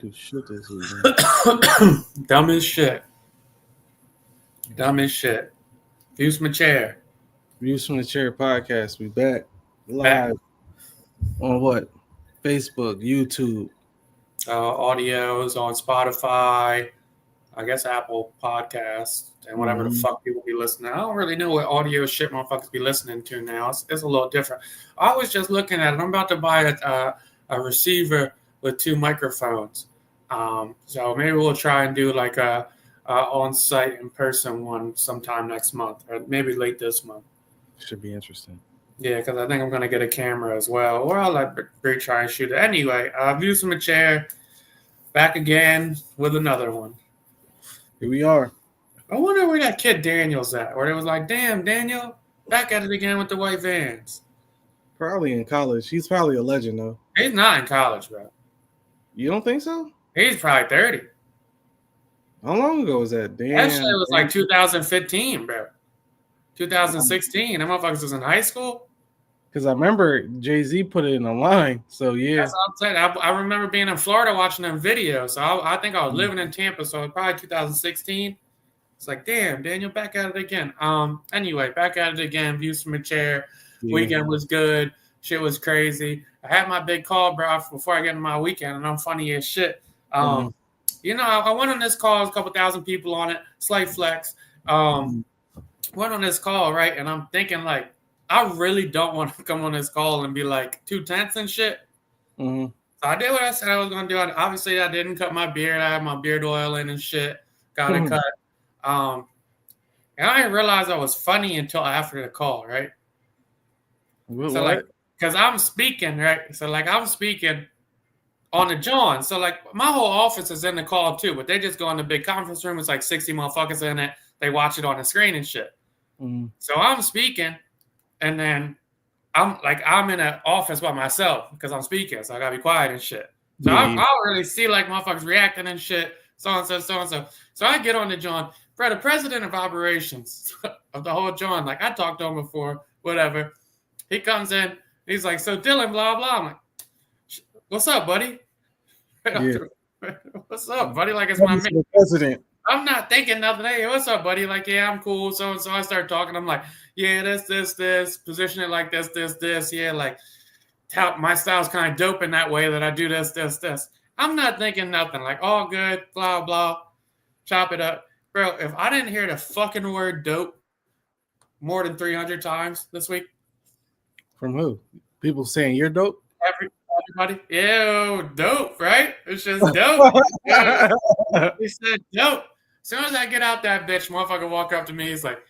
Do shit this week, man. Dumb as shit. Dumb as shit. Views from a chair. Views from the Chair podcast. We back live on what? Facebook, YouTube. Audios on Spotify. I guess Apple Podcasts and whatever the fuck people be listening. I don't really know what audio shit motherfuckers be listening to now. It's a little different. I was just looking at it. I'm about to buy a receiver with 2 microphones. So maybe we'll try and do like a on-site in-person one sometime next month or maybe late this month. Should be interesting. Yeah, because I think I'm going to get a camera as well. Or I'll let Bree try and shoot it. Anyway, Views from a Chair. Back again with another one. Here we are. I wonder where that kid Daniel's at. Where it was like, damn, Daniel, back at it again with the white vans. Probably in college. He's probably a legend, though. He's not in college, bro. You don't think so? He's probably 30. How long ago was that? Damn. That shit was like 2015, bro. 2016. That motherfuckers was in high school. Because I remember Jay-Z put it in a line. So, yeah. That's what I'm saying. I remember being in Florida watching them videos. So I think I was living in Tampa. So it was probably 2016. It's like, damn, Daniel, back at it again. Anyway, back at it again. Views from a Chair. Yeah. Weekend was good. Shit was crazy. I had my big call, bro, before I get into my weekend, and I'm funny as shit. You know, I went on this call. There's a couple thousand people on it. Slight flex. Went on this call, right? And I'm thinking, like, I really don't want to come on this call and be like 2 tenths and shit. So I did what I said I was going to do. Obviously, I didn't cut my beard. I had my beard oil in and shit. Got it cut. And I didn't realize I was funny until after the call, right? So, like, because I'm speaking, right? So, like, I'm speaking on the John. So, like, my whole office is in the call, too. But they just go in the big conference room. It's like 60 motherfuckers in it. They watch it on the screen and shit. So, I'm speaking. And then I'm in an office by myself because I'm speaking. So, I got to be quiet and shit. So, I don't really see, like, motherfuckers reacting and shit. So-and-so, so-and-so. So, I get on the John. Bro, the president of operations of the whole John, like, I talked to him before, whatever. He comes in. He's like, so Dylan, blah, blah. I'm like, what's up, buddy? Yeah. What's up, buddy? Like, it's my man. President. I'm not thinking nothing. Hey, what's up, buddy? Like, yeah, I'm cool. So I start talking. I'm like, yeah, this. Position it like this. Yeah, like, my style's kind of dope in that way that I do this. I'm not thinking nothing. Like, all good, blah, blah. Chop it up. Bro, if I didn't hear the fucking word dope more than 300 times this week. From who? People saying you're dope? Everybody. Ew, dope, right? It's just dope. He said dope. As soon as I get out that bitch, motherfucker walk up to me. He's like,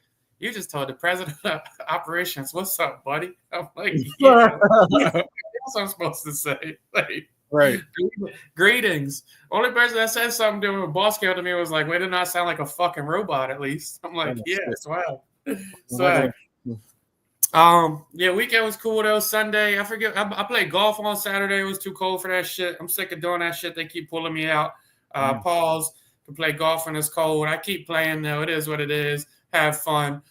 you just told the president of operations, what's up, buddy? I'm like, yeah. What else I'm supposed to say? Like, right. Greetings. Only person that said something to a boss came to me was like, way to not sound like a fucking robot at least. I'm like, yeah, swell. So, yeah, weekend was cool though. Sunday, I forget. I played golf on Saturday. It was too cold for that shit. I'm sick of doing that shit. They keep pulling me out. Pause to play golf when it's cold. I keep playing though. It is what it is. Have fun.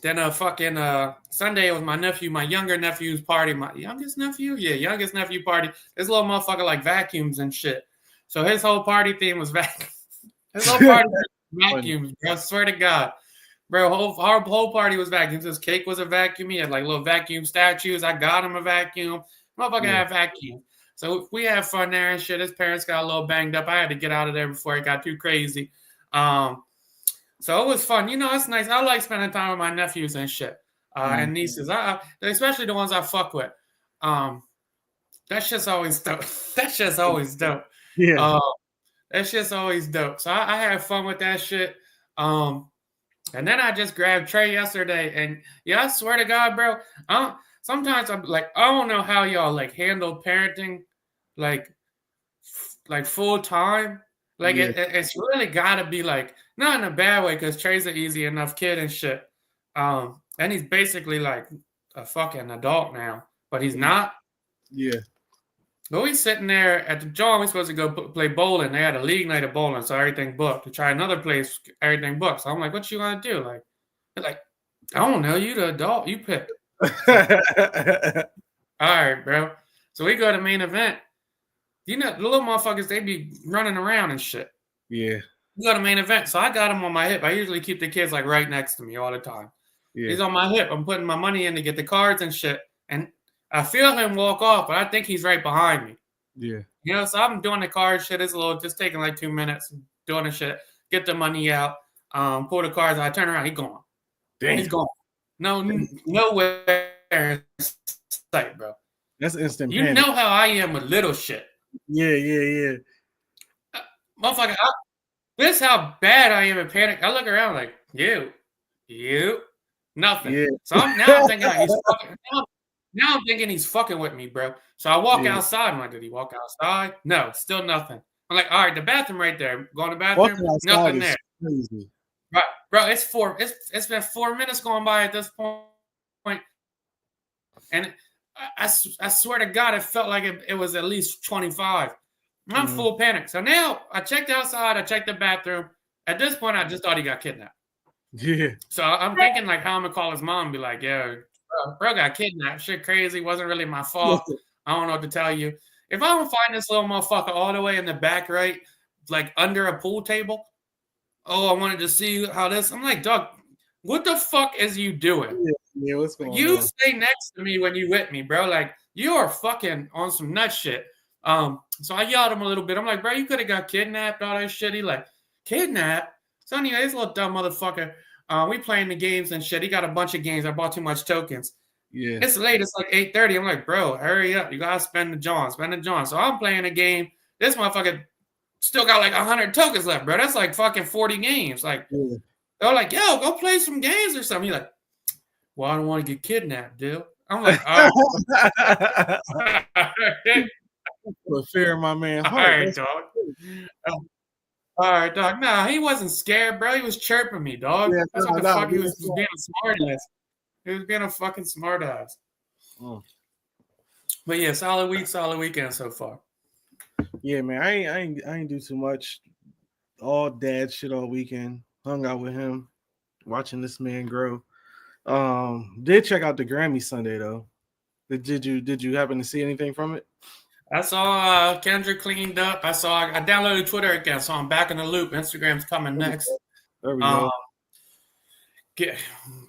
Then Sunday was my younger nephew's party. My youngest nephew? Yeah, youngest nephew party. This little motherfucker like vacuums and shit. So his whole party theme was vacuums. His whole party vacuums, bro. I swear to God. Bro, our whole party was vacuums. His cake was a vacuum. He had like little vacuum statues. I got him a vacuum. Motherfucker had vacuum. So we had fun there and shit. His parents got a little banged up. I had to get out of there before it got too crazy. So it was fun. You know, it's nice. I like spending time with my nephews and shit. And nieces. Especially the ones I fuck with. That shit's always dope. That shit's always dope. Yeah. That shit's always dope. So I had fun with that shit. And then I just grabbed Trey yesterday. And yeah, I swear to God, bro, sometimes I'm like, I don't know how y'all like handle parenting like full time. Like it's really gotta be like, not in a bad way, because Trey's an easy enough kid and shit. And he's basically like a fucking adult now, but he's not. Yeah. But we sitting there at the John. We're supposed to go play bowling. They had a league night of bowling, so everything booked. To try another place, everything booked. So I'm like, what you want to do? Like, they're like, I don't know. You the adult. You pick. All right, bro. So we go to main event. You know, the little motherfuckers, they be running around and shit. Yeah. You go to main event. So I got him on my hip. I usually keep the kids like right next to me all the time. Yeah. He's on my hip. I'm putting my money in to get the cards and shit. And I feel him walk off, but I think he's right behind me. Yeah. You know, so I'm doing the card shit. It's just taking like 2 minutes doing the shit. Get the money out. Pull the cards. I turn around. He's gone. Damn. He's gone. Nowhere in sight, bro. That's instant You panic. know how I am with little shit. Yeah. Motherfucker, this is how bad I am in panic. I look around like, you, nothing. Yeah. So now I'm thinking he's fucking. Now I'm thinking he's fucking with me, bro. So I walk outside. I'm like, did he walk outside? No, still nothing. I'm like, all right, the bathroom right there. Go in the bathroom. Nothing there. Crazy. Right, bro. It's been 4 minutes going by at this point, and I swear to God, it felt like it was at least 25. I'm full panic. So now I checked outside. I checked the bathroom. At this point, I just thought he got kidnapped. Yeah. So I'm thinking like how I'm gonna call his mom and be like, yeah, bro got kidnapped. Shit crazy. Wasn't really my fault. I don't know what to tell you. If I don't find this little motherfucker all the way in the back right, like under a pool table, I wanted to see how this. I'm like, dog, what the fuck is you doing? Yeah, what's going on? You stay next to me when you with me, bro. Like, you are fucking on some nut shit. So I yelled at him a little bit. I'm like, bro, you could have got kidnapped, all that shit. He like, kidnapped? So anyway, this little dumb motherfucker. We playing the games and shit. He got a bunch of games. I bought too much tokens. Yeah. It's late. It's like 8:30. I'm like, bro, hurry up. You gotta spend the John. So I'm playing a game. This motherfucker still got like 100 tokens left, bro. That's like fucking 40 games. Like, they're like, yo, go play some games or something. He's like, well, I don't want to get kidnapped, dude. I'm like, all right. With fear in my man. All right, dog. All right, dog. Nah, he wasn't scared, bro. He was chirping me, dog. Yeah, that's what the fuck he was being a smart ass. He was being a fucking smart ass. But yeah, solid weekend so far. Yeah, man. I ain't do too much. All dad shit all weekend. Hung out with him, watching this man grow. Did check out the Grammy Sunday though. Did you happen to see anything from it? I saw Kendrick cleaned up. I downloaded Twitter again, so I'm back in the loop. Instagram's coming next. There we go.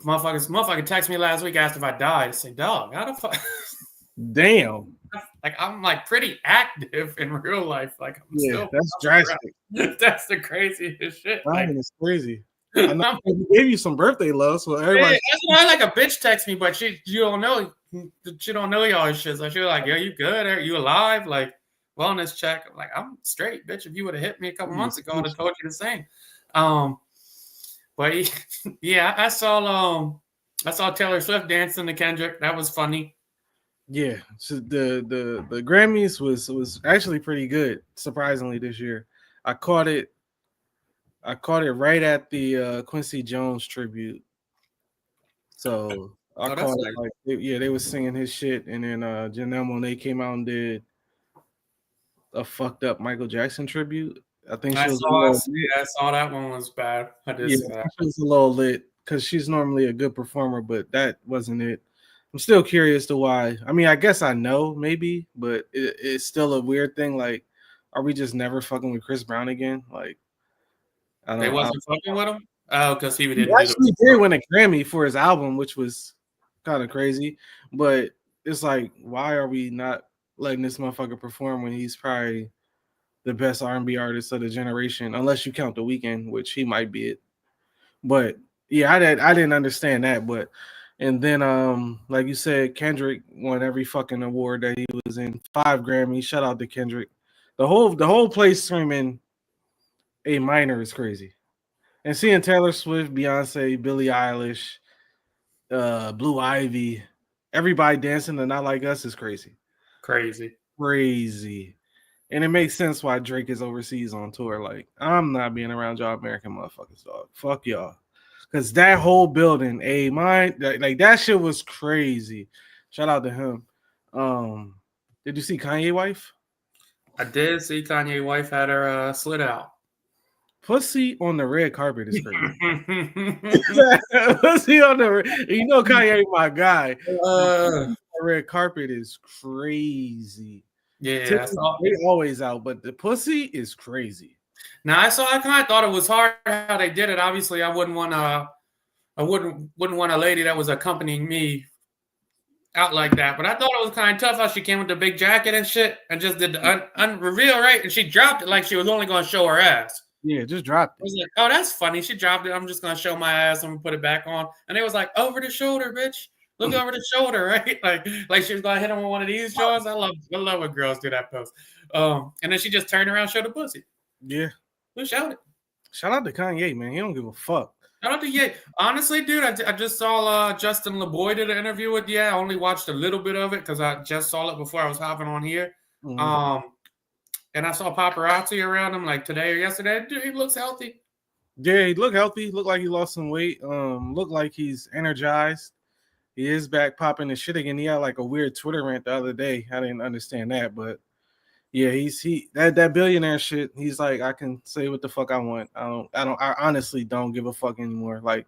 Motherfucker texted me last week, asked if I died. I said, dog, how the fuck? Damn. Like, I'm like pretty active in real life. Like, that's drastic. That's the craziest shit. Like, it's crazy. I know I gave you some birthday love, so everybody. Yeah, that's why like a bitch text me, but you don't know y'all shit. So she was like, "Yo, you good? Are you alive?" Like, wellness check. I'm like, I'm straight, bitch. If you would have hit me a couple months ago, I'd have told you the same. But yeah, I saw Taylor Swift dancing to Kendrick. That was funny. Yeah, so the Grammys was actually pretty good, surprisingly this year. I caught it right at the Quincy Jones tribute. So I caught it like they was singing his shit, and then Janelle Monáe came out and did a fucked up Michael Jackson tribute. I think I saw that one was bad. I did see that. She was a little lit because she's normally a good performer, but that wasn't it. I'm still curious to why. I mean, I guess I know maybe, but it's still a weird thing. Like, are we just never fucking with Chris Brown again? Like, I don't know. They wasn't fucking with him? Oh, because he didn't. He actually did win a Grammy for his album, which was kind of crazy. But it's like, why are we not letting this motherfucker perform when he's probably the best R&B artist of the generation? Unless you count The Weeknd, which he might be it. But yeah, I didn't understand that. But and then like you said, Kendrick won every fucking award that he was in. 5 Grammys. Shout out to Kendrick. The whole place screaming A minor is crazy. And seeing Taylor Swift, Beyonce, Billie Eilish, Blue Ivy, everybody dancing to Not Like Us is crazy. Crazy. And it makes sense why Drake is overseas on tour. Like, I'm not being around y'all American motherfuckers, dog. Fuck y'all. Because that whole building, like that shit was crazy. Shout out to him. Did you see Kanye wife? I did see Kanye wife had her slit out. Pussy on the red carpet is crazy. Pussy on the Kanye, my guy. The red carpet is crazy. Yeah, I saw. They always out, but the pussy is crazy. Now I kind of thought it was hard how they did it. Obviously, I wouldn't want a lady that was accompanying me out like that. But I thought it was kind of tough how she came with the big jacket and shit and just did the reveal, right? And she dropped it like she was only going to show her ass. Yeah, just dropped I was it. like, oh, that's funny. She dropped it. I'm just going to show my ass. I'm going to put it back on. And it was like, over the shoulder, bitch. Look over the shoulder, right? Like she was going to hit him with one of these jaws. I love when girls do that pose. And then she just turned around and showed the pussy. Yeah. Who showed it? Shout out to Kanye, man. He don't give a fuck. Shout out to Ye. Honestly, dude, I just saw Justin LeBoy did an interview with Ye. I only watched a little bit of it because I just saw it before I was hopping on here. Mm-hmm. And I saw paparazzi around him like today or yesterday. Dude, he looks healthy. Yeah, he looked healthy. Looked like he lost some weight. Looked like he's energized. He is back popping the shit again. He had like a weird Twitter rant the other day. I didn't understand that, but yeah, that billionaire shit. He's like, I can say what the fuck I want. I honestly don't give a fuck anymore. Like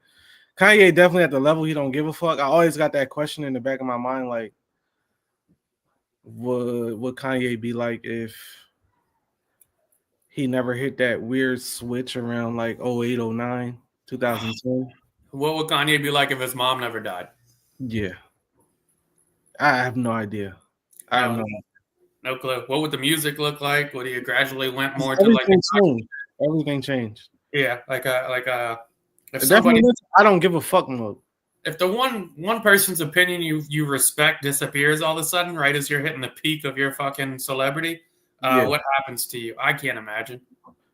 Kanye definitely at the level he don't give a fuck. I always got that question in the back of my mind, like, would Kanye be like if he never hit that weird switch around like 08, 09, 2010? What would Kanye be like if his mom never died? Yeah. I have no idea. No clue. What would the music look like? Would he gradually went more to like changed. Everything changed. Yeah, if somebody, I don't give a fuck mode. If the one person's opinion you respect disappears all of a sudden, right as you're hitting the peak of your fucking celebrity, what happens to you? I can't imagine.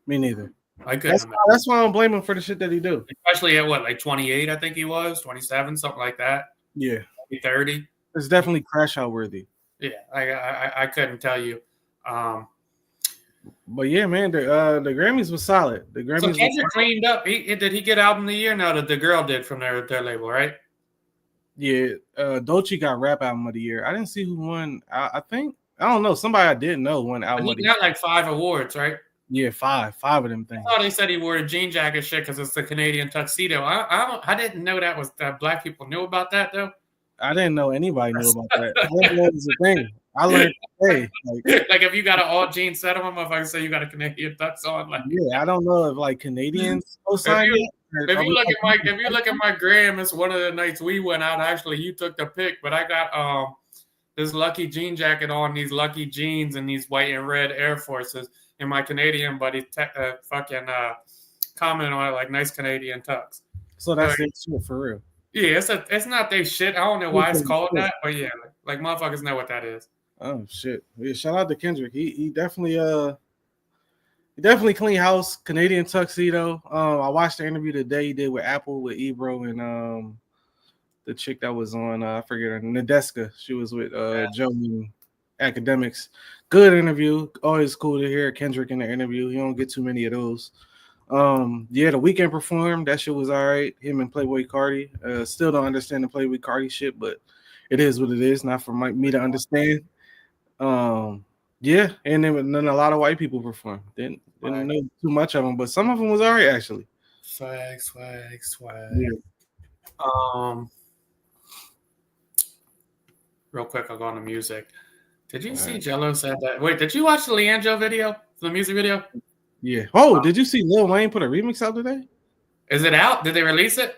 Me neither. I couldn't. That's why I don't blame him for the shit that he do. Especially at what, like 28, I think he was 27, something like that. Yeah, maybe 30. It's definitely crash out worthy. Yeah, I couldn't tell you. But yeah, man, the Grammys was solid. The Grammys. So Kendrick cleaned up. Did he get album of the year? No, that the girl did from their label, right? Yeah, Dolce got rap album of the year. I didn't see who won. I think I don't know. Somebody I didn't know won album. He got like 5 awards, right? Yeah, five of them things. I thought they said he wore a jean jacket shit because it's the Canadian tuxedo. I didn't know that black people knew about that though. I didn't know anybody knew about that. I didn't know it was a thing. I learned today. Like if you got an all jean set on, if I say you got a Canadian tux on, like yeah, I don't know if like Canadians co-sign it. If you look at my gram, it's one of the nights we went out. Actually, you took the pic, but I got this lucky jean jacket on, these lucky jeans, and these white and red Air Forces. And my Canadian buddy commented on it like nice Canadian tux. So that's it shit for real. Yeah, it's not their shit. I don't know why it's called that, but yeah, like motherfuckers know what that is. Oh shit! Yeah, shout out to Kendrick. He definitely clean house, Canadian tuxedo. I watched the interview today he did with Apple with Ebro and the chick that was on I forget her, Nadeska. She was with Joe Academics. Good interview. Always cool to hear Kendrick in the interview. You don't get too many of those. Yeah, The Weeknd performed. That shit was all right. Him and Playboy Cardi. Still don't understand the Playboy Cardi shit, but it is what it is. Not for me to understand. Yeah, and then a lot of white people performed. Didn't know too much of them, but some of them was all right actually. Swag. Yeah. Real quick, I'll go on to music. Did you see Jello said that? Wait, did you watch the Leandro video? The music video? Yeah. Oh, did you see Lil Wayne put a remix out today? Is it out? Did they release it?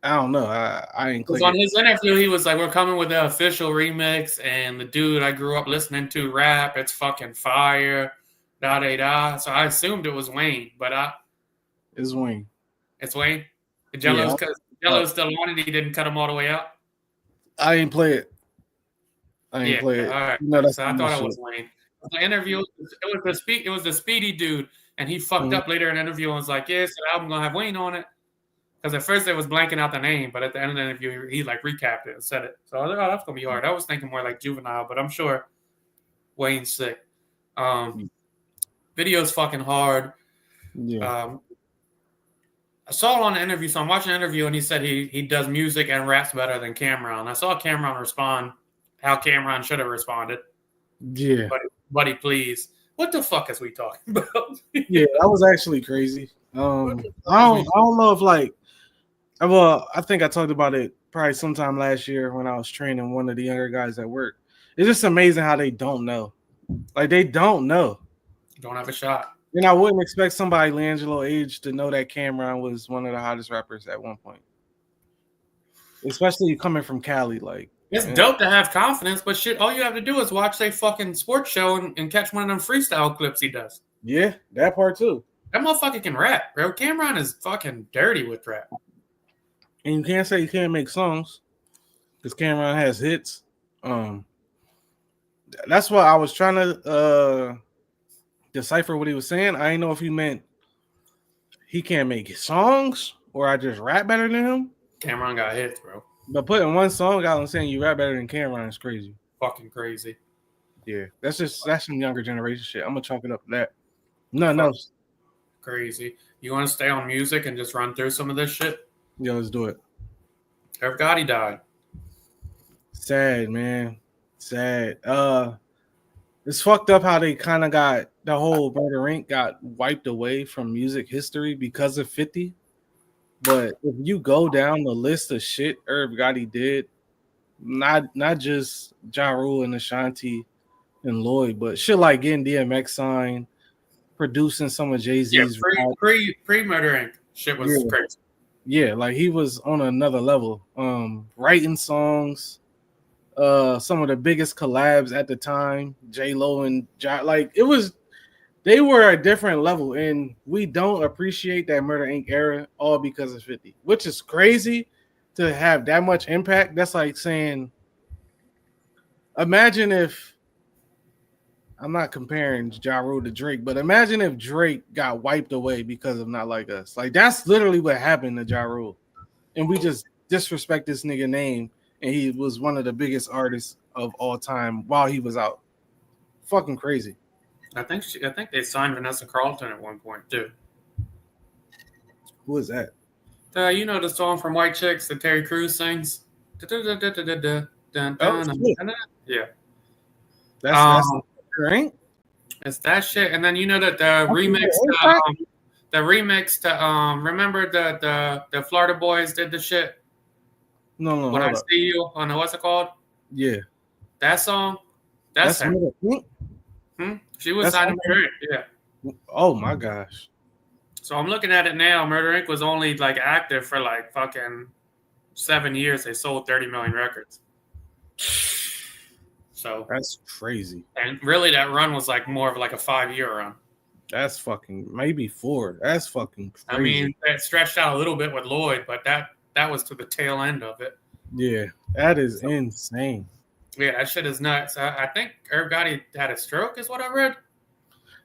I don't know. I ain't. Because on his interview, he was like, "We're coming with the official remix, and the dude I grew up listening to rap. It's fucking fire." Da da da. So I assumed it was Wayne, but it's Wayne. It's Wayne. Jello's still on it. He didn't cut him all the way out. I ain't play it. All right. No, so I thought it was Wayne. The interview, it was the Speedy dude, and he fucked up later in the interview and was like, "Yes, the album gonna have Wayne on it." Because at first it was blanking out the name, but at the end of the interview, he like recapped it and said it. So I was like, "Oh, that's gonna be hard." I was thinking more like Juvenile, but I'm sure Wayne's sick. Video's fucking hard. Yeah. I saw it on the interview, so I'm watching the interview, and he said he does music and raps better than Cameron. I saw Cameron respond how Cameron should have responded. Yeah. Buddy, please. What the fuck is we talking about? Yeah, that was actually crazy. I don't know if like, well, I think I talked about it probably sometime last year when I was training one of the younger guys at work. It's just amazing how they don't know. Like they don't know. Don't have a shot. And I wouldn't expect somebody Langelo age to know that Cameron was one of the hottest rappers at one point. Especially coming from Cali, like It's dope to have confidence, but shit, all you have to do is watch a fucking sports show and catch one of them freestyle clips he does. Yeah, that part too. That motherfucker can rap, bro. Cameron is fucking dirty with rap. And you can't say you can't make songs because Cameron has hits. That's why I was trying to decipher what he was saying. I didn't know if he meant he can't make songs or I just rap better than him. Cameron got hits, bro. But putting one song out and saying you rap better than Cameron is crazy. Fucking crazy. Yeah, that's some younger generation shit. I'm gonna chalk it up to that. Nothing else. Crazy. You want to stay on music and just run through some of this shit? Yeah, let's do it. Irv Gotti died. Sad, man. Sad. It's fucked up how they kind of got the whole Murder Inc. got wiped away from music history because of 50. But if you go down the list of shit Irv Gotti did, not just Ja Rule and Ashanti and Lloyd, but shit like getting DMX signed, producing some of Jay-Z's pre Murder Inc. Shit was crazy. Yeah, like he was on another level. Writing songs, some of the biggest collabs at the time, J-Lo and Ja, like they were a different level, and we don't appreciate that Murder Inc. era all because of 50, which is crazy to have that much impact. That's like saying, imagine if, I'm not comparing Ja Rule to Drake, but imagine if Drake got wiped away because of Not Like Us. Like, that's literally what happened to Ja Rule. And we just disrespect this nigga name, and he was one of the biggest artists of all time while he was out. Fucking crazy. I think they signed Vanessa Carlton at one point, too. Who is that? You know the song from White Chicks that Terry Crews sings? Yeah. That's right. It's that shit. And then you know that the remix to remember the Florida Boys did the shit? No. When I See You. Oh no, what's it called? Yeah. That song? That's her. She was signed to Murder Inc. Yeah. Oh my gosh. So I'm looking at it now. Murder Inc. was only like active for like fucking 7 years. They sold 30 million records. So that's crazy. And really, that run was like more of like a 5-year run. That's fucking maybe 4. That's fucking crazy. I mean, it stretched out a little bit with Lloyd, but that was to the tail end of it. Yeah, that is insane. Yeah, that shit is nuts. I think Irv Gotti had a stroke, is what I read.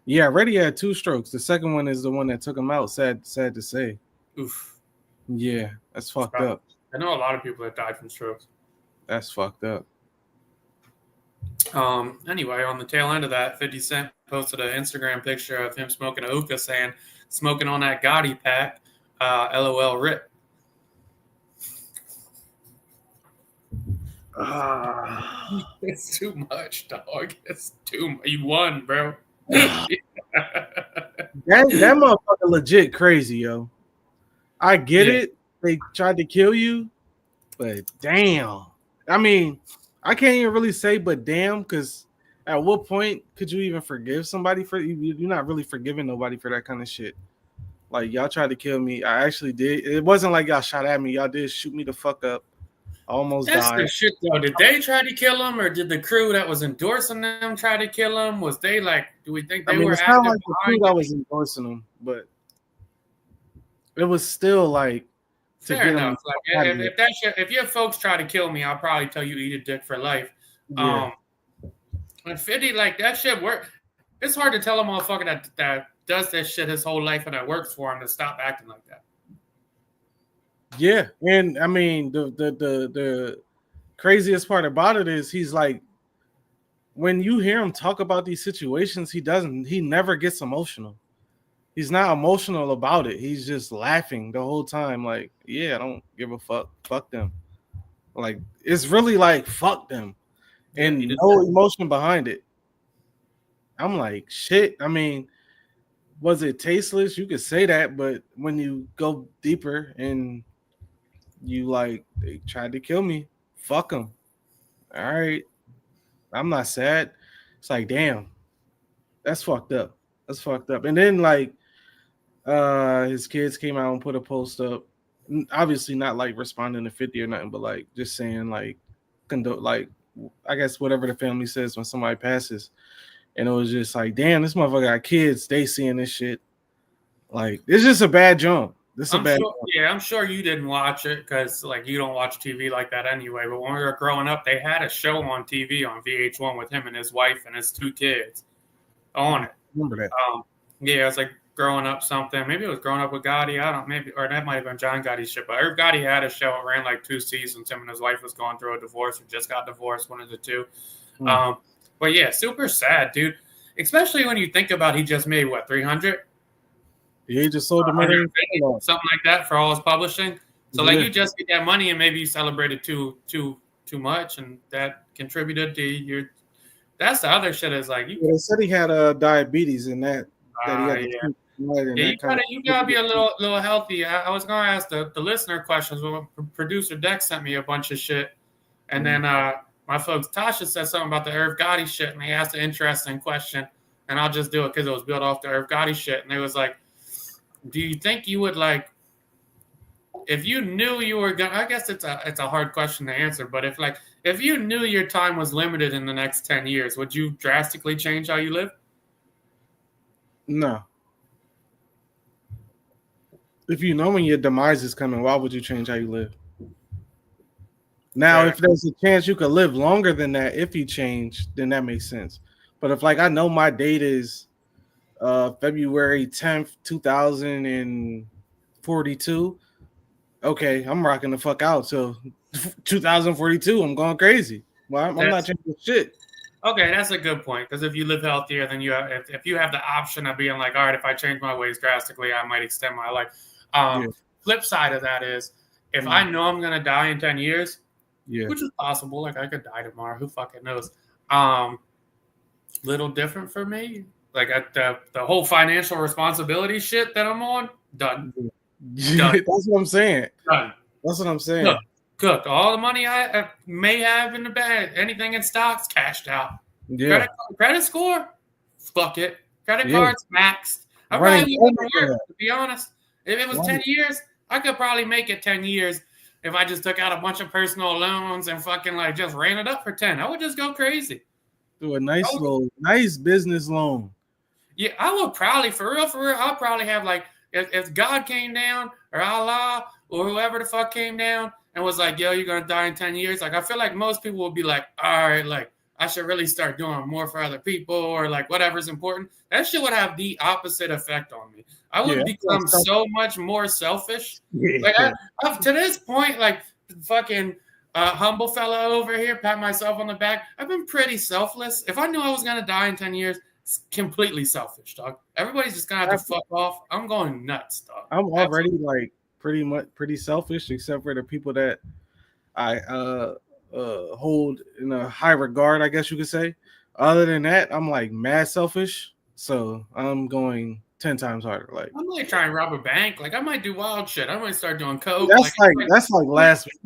Yeah, Reddy had 2 strokes. The second one is the one that took him out. Sad to say. Oof. Yeah, that's fucked up. I know a lot of people that died from strokes. That's fucked up. Anyway, on the tail end of that, 50 Cent posted an Instagram picture of him smoking a hookah saying, smoking on that Gotti pack, LOL rip. It's too much, dog. It's too much. You won, bro. that motherfucker legit crazy, yo. I get it. They tried to kill you, but damn. I mean, I can't even really say but damn, because at what point could you even forgive somebody for you're not really forgiving nobody for that kind of shit. Like, y'all tried to kill me. I actually did. It wasn't like y'all shot at me. Y'all did shoot me the fuck up. I almost died. That's the shit, though. Did they try to kill him, or did the crew that was endorsing them try to kill him? Was they like, do we think they were it's not like the crew that was endorsing them, but it was still like to fair enough. Like, if your folks try to kill me, I'll probably tell you eat a dick for life. Yeah. And 50, like, that shit work. It's hard to tell a motherfucker that does this shit his whole life and that works for him to stop acting like that. Yeah, and I mean the craziest part about it is he's like, when you hear him talk about these situations, he never gets emotional. He's not emotional about it. He's just laughing the whole time. Like, yeah, I don't give a fuck. Fuck them. Like, it's really like, fuck them. And no emotion behind it. I'm like, shit. I mean, was it tasteless? You could say that, but when you go deeper and you like, they tried to kill me, fuck them. All right. I'm not sad. It's like, damn. That's fucked up. That's fucked up. And then like his kids came out and put a post up. Obviously not like responding to 50 or nothing, but like just saying like like I guess whatever the family says when somebody passes. And it was just like, damn, this motherfucker got kids. They seeing this shit. Like, it's just a bad jump. I'm sure you didn't watch it because like you don't watch TV like that anyway. But when we were growing up, they had a show on TV on VH1 with him and his wife and his 2 kids on it. Remember that? Yeah, it was like Growing Up something. Maybe it was Growing Up with Gotti. I don't maybe, or that might have been John Gotti's shit. But Irv Gotti had a show. It ran like 2 seasons. Him and his wife was going through a divorce or just got divorced, one of the two. But yeah, super sad, dude. Especially when you think about he just made what 300. Yeah, he just sold the money, something like that for all his publishing. So like you just get that money and maybe you celebrated too much, and that contributed to your. That's the other shit is like they said he had diabetes and that. You gotta be a little healthy. I was gonna ask the listener questions, but producer Dex sent me a bunch of shit, and then my folks Tasha said something about the Irv Gotti shit, and they asked an interesting question, and I'll just do it because it was built off the Irv Gotti shit, and it was like, do you think you would like, if you knew you were gonna? I guess it's a hard question to answer, but if you knew your time was limited in the next 10 years, would you drastically change how you live? No. If you know when your demise is coming, why would you change how you live? Now, if there's a chance you could live longer than that, if you change, then that makes sense. But if like I know my date is February 10th, 2042, okay, I'm rocking the fuck out. So 2042, I'm going crazy. Well, I'm not changing shit. Okay, that's a good point. Because if you live healthier, then if you have the option of being like, all right, if I change my ways drastically, I might extend my life. Flip side of that is, if I know I'm gonna die in 10 years, which is possible, like I could die tomorrow. Who fucking knows? Little different for me. Like the whole financial responsibility shit that I'm on, done. That's what I'm saying. Done. That's what I'm saying. Cooked. All the money I may have in the bag, anything in stocks, cashed out. Yeah. Credit score, fuck it. Credit cards, maxed. I probably wouldn't work, to be honest. If it was 10 years, I could probably make it 10 years if I just took out a bunch of personal loans and fucking like just ran it up for 10. I would just go crazy. Do a nice business loan. Yeah, I would probably, for real, I'll probably have like, if God came down or Allah or whoever the fuck came down and was like, yo, you're going to die in 10 years. Like, I feel like most people would be like, all right, like, I should really start doing more for other people or like whatever's important. That shit would have the opposite effect on me. I would become so much more selfish. Like, up to this point, like, fucking humble fella over here, pat myself on the back. I've been pretty selfless. If I knew I was going to die in 10 years, it's completely selfish, dog. Everybody's just going to have to fuck off. I'm going nuts, dog. I'm already like pretty selfish, except for the people that I hold in a high regard, I guess you could say. Other than that, I'm like mad selfish. So I'm going 10 times harder. Like I might try and rob a bank. Like I might do wild shit. I might start doing coke. That's like last week.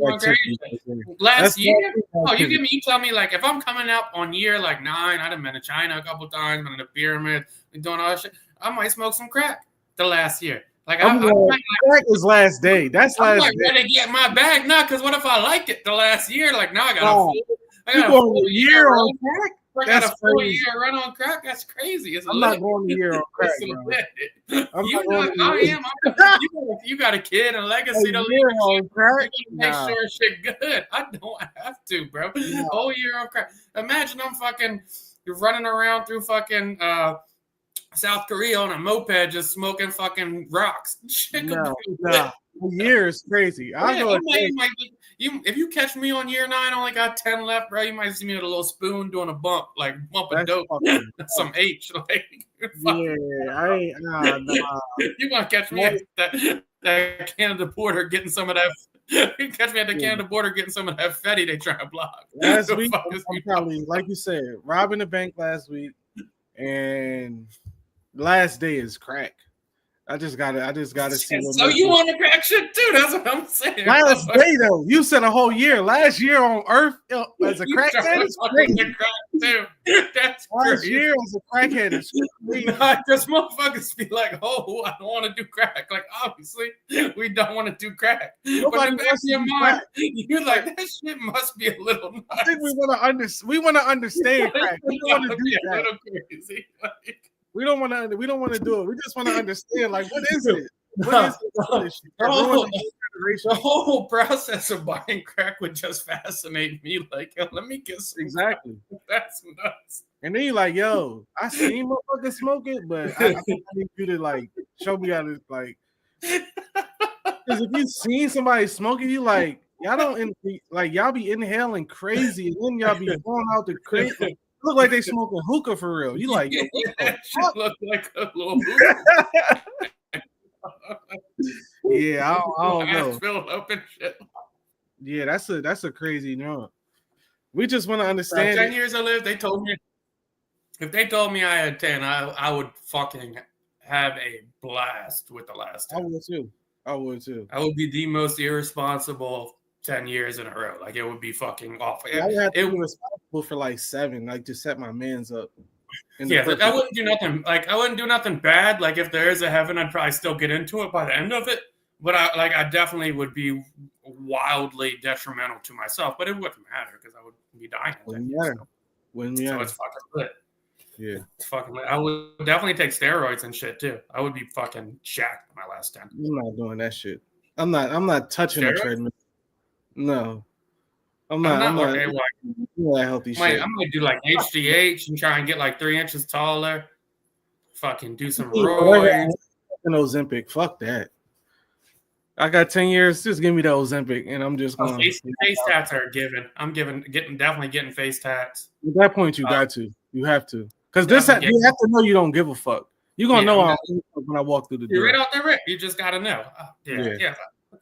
Last year? Oh, you tell me like if I'm coming up on year like 9, I've been to China a couple times, been in the pyramid, been doing all that shit. I might smoke some crack the last year. Like crack is last day. That's last day. I'm ready to get my bag now, because what if I like it the last year? Like now I got a full year on crack. I got a full year run on crack. That's crazy. I'm not going a year on crack, bro. You got a kid and legacy to live on crack. Make sure shit good. I don't have to, bro. Whole year on crack. Imagine I'm fucking running around through fucking South Korea on a moped just smoking fucking rocks. No. A year is crazy. If you catch me on year 9, I only got 10 left, bro. You might see me with a little spoon doing a bump of dope. Some H. Like, I ain't. Nah. You're going to catch me at that Canada border getting some of that. You catch me at the Canada border getting some of that fetty they trying to block. Last week, I'm probably, like you said, robbing the bank last week. And last day is crack. I just gotta see. So you want to crack shit too? That's what I'm saying. Last day though, you said a whole year. Last year on Earth as a crackhead is crazy. That's last crazy. year as a crackhead is crazy. Because motherfuckers be like, "Oh, I don't want to do crack." Like obviously, we don't want to do crack. Nobody but in the back wants of your to do mind, crack. you're like, "That shit must be a little nuts." I think we want to understand crack. We don't want to do a that. little crazy. Like, We don't want to do it. We just want to understand, like, what is it? What is this shit? The whole process of buying crack would just fascinate me. Like, yo, let me get some. Exactly. Crack. That's nuts. And then you're like, yo, I seen motherfuckers smoke it, but I need you to like show me how to like. Because if you seen somebody smoking, you like y'all don't like y'all be inhaling crazy, and then y'all be blowing out the crazy. Like, look like they smoking hookah for real. You like, yo, that shit look like a little hookah. Yeah, I don't know. Filled up and shit. Yeah, that's a crazy no. We just want to understand. 10 years I lived, they told me if they told me I had 10, I would fucking have a blast with the last 10. I would too. I would be the most irresponsible 10 years in a row. Like it would be fucking awful. I would have to be responsible for like 7, like to set my mans up. Yeah, I wouldn't do nothing. Like I wouldn't do nothing bad. Like if there is a heaven, I'd probably still get into it by the end of it. But I definitely would be wildly detrimental to myself. But it wouldn't matter because I would be dying. Wouldn't matter. So it's fucking lit. Yeah, it's fucking lit. I would definitely take steroids and shit too. I would be fucking jacked my last 10. I'm not doing that shit. I'm not touching the treadmill. No. I'm not okay, that healthy shit. I'm gonna do like HGH and try and get like 3 inches taller. Fucking do some roids. An Ozempic. Fuck that. I got 10 years. Just give me the Ozempic, and I'm just going. Face tats are given. I'm definitely getting face tats. At that point, you got to. You have to. Because you have to know you don't give a fuck. You're gonna know when I walk through the door. You're right out the rip. You just gotta know. Yeah.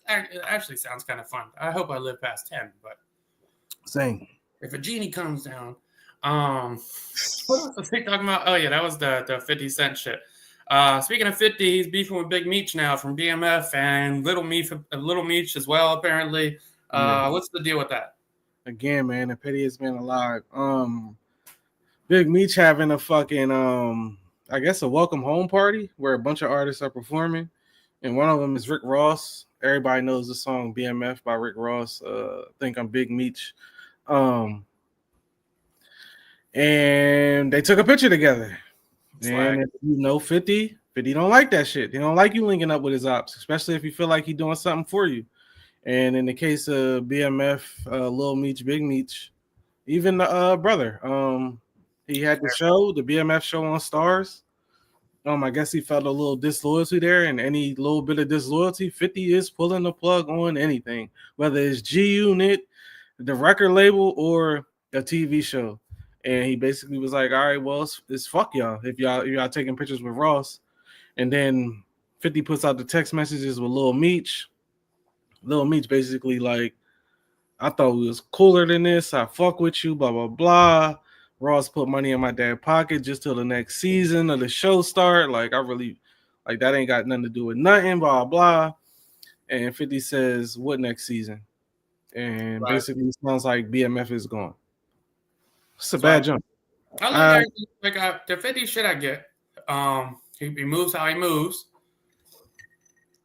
It actually sounds kind of fun. I hope I live past 10, but same. If a genie comes down, what else was he talking about? Oh yeah, that was the 50 Cent shit. Speaking of 50, he's beefing with Big Meech now from BMF and Little Meech as well, apparently. What's the deal with that? Again, man, the pettiest man alive. Big Meech having a fucking I guess a welcome home party where a bunch of artists are performing, and one of them is Rick Ross. Everybody knows the song BMF by Rick Ross. I think I'm Big Meech. And they took a picture together. And if you know 50 don't like that shit. He don't like you linking up with his ops, especially if you feel like he's doing something for you. And in the case of BMF, Lil Meech, Big Meech, even the brother, he had the show, the BMF show on Stars. I guess he felt a little disloyalty there, and any little bit of disloyalty, 50 is pulling the plug on anything, whether it's G Unit, the record label, or a TV show. And he basically was like, all right, well, it's fuck y'all if y'all taking pictures with Ross. And then 50 puts out the text messages with Lil Meech. Lil Meech basically like, I thought we was cooler than this. I fuck with you, blah, blah, blah. Ross put money in my dad's pocket just till the next season of the show start. Like, I really, like, that ain't got nothing to do with nothing, blah, blah. And 50 says, what next season? And basically it sounds like BMF is gone. It's a bad jump. I like the 50 shit I get. He moves how he moves.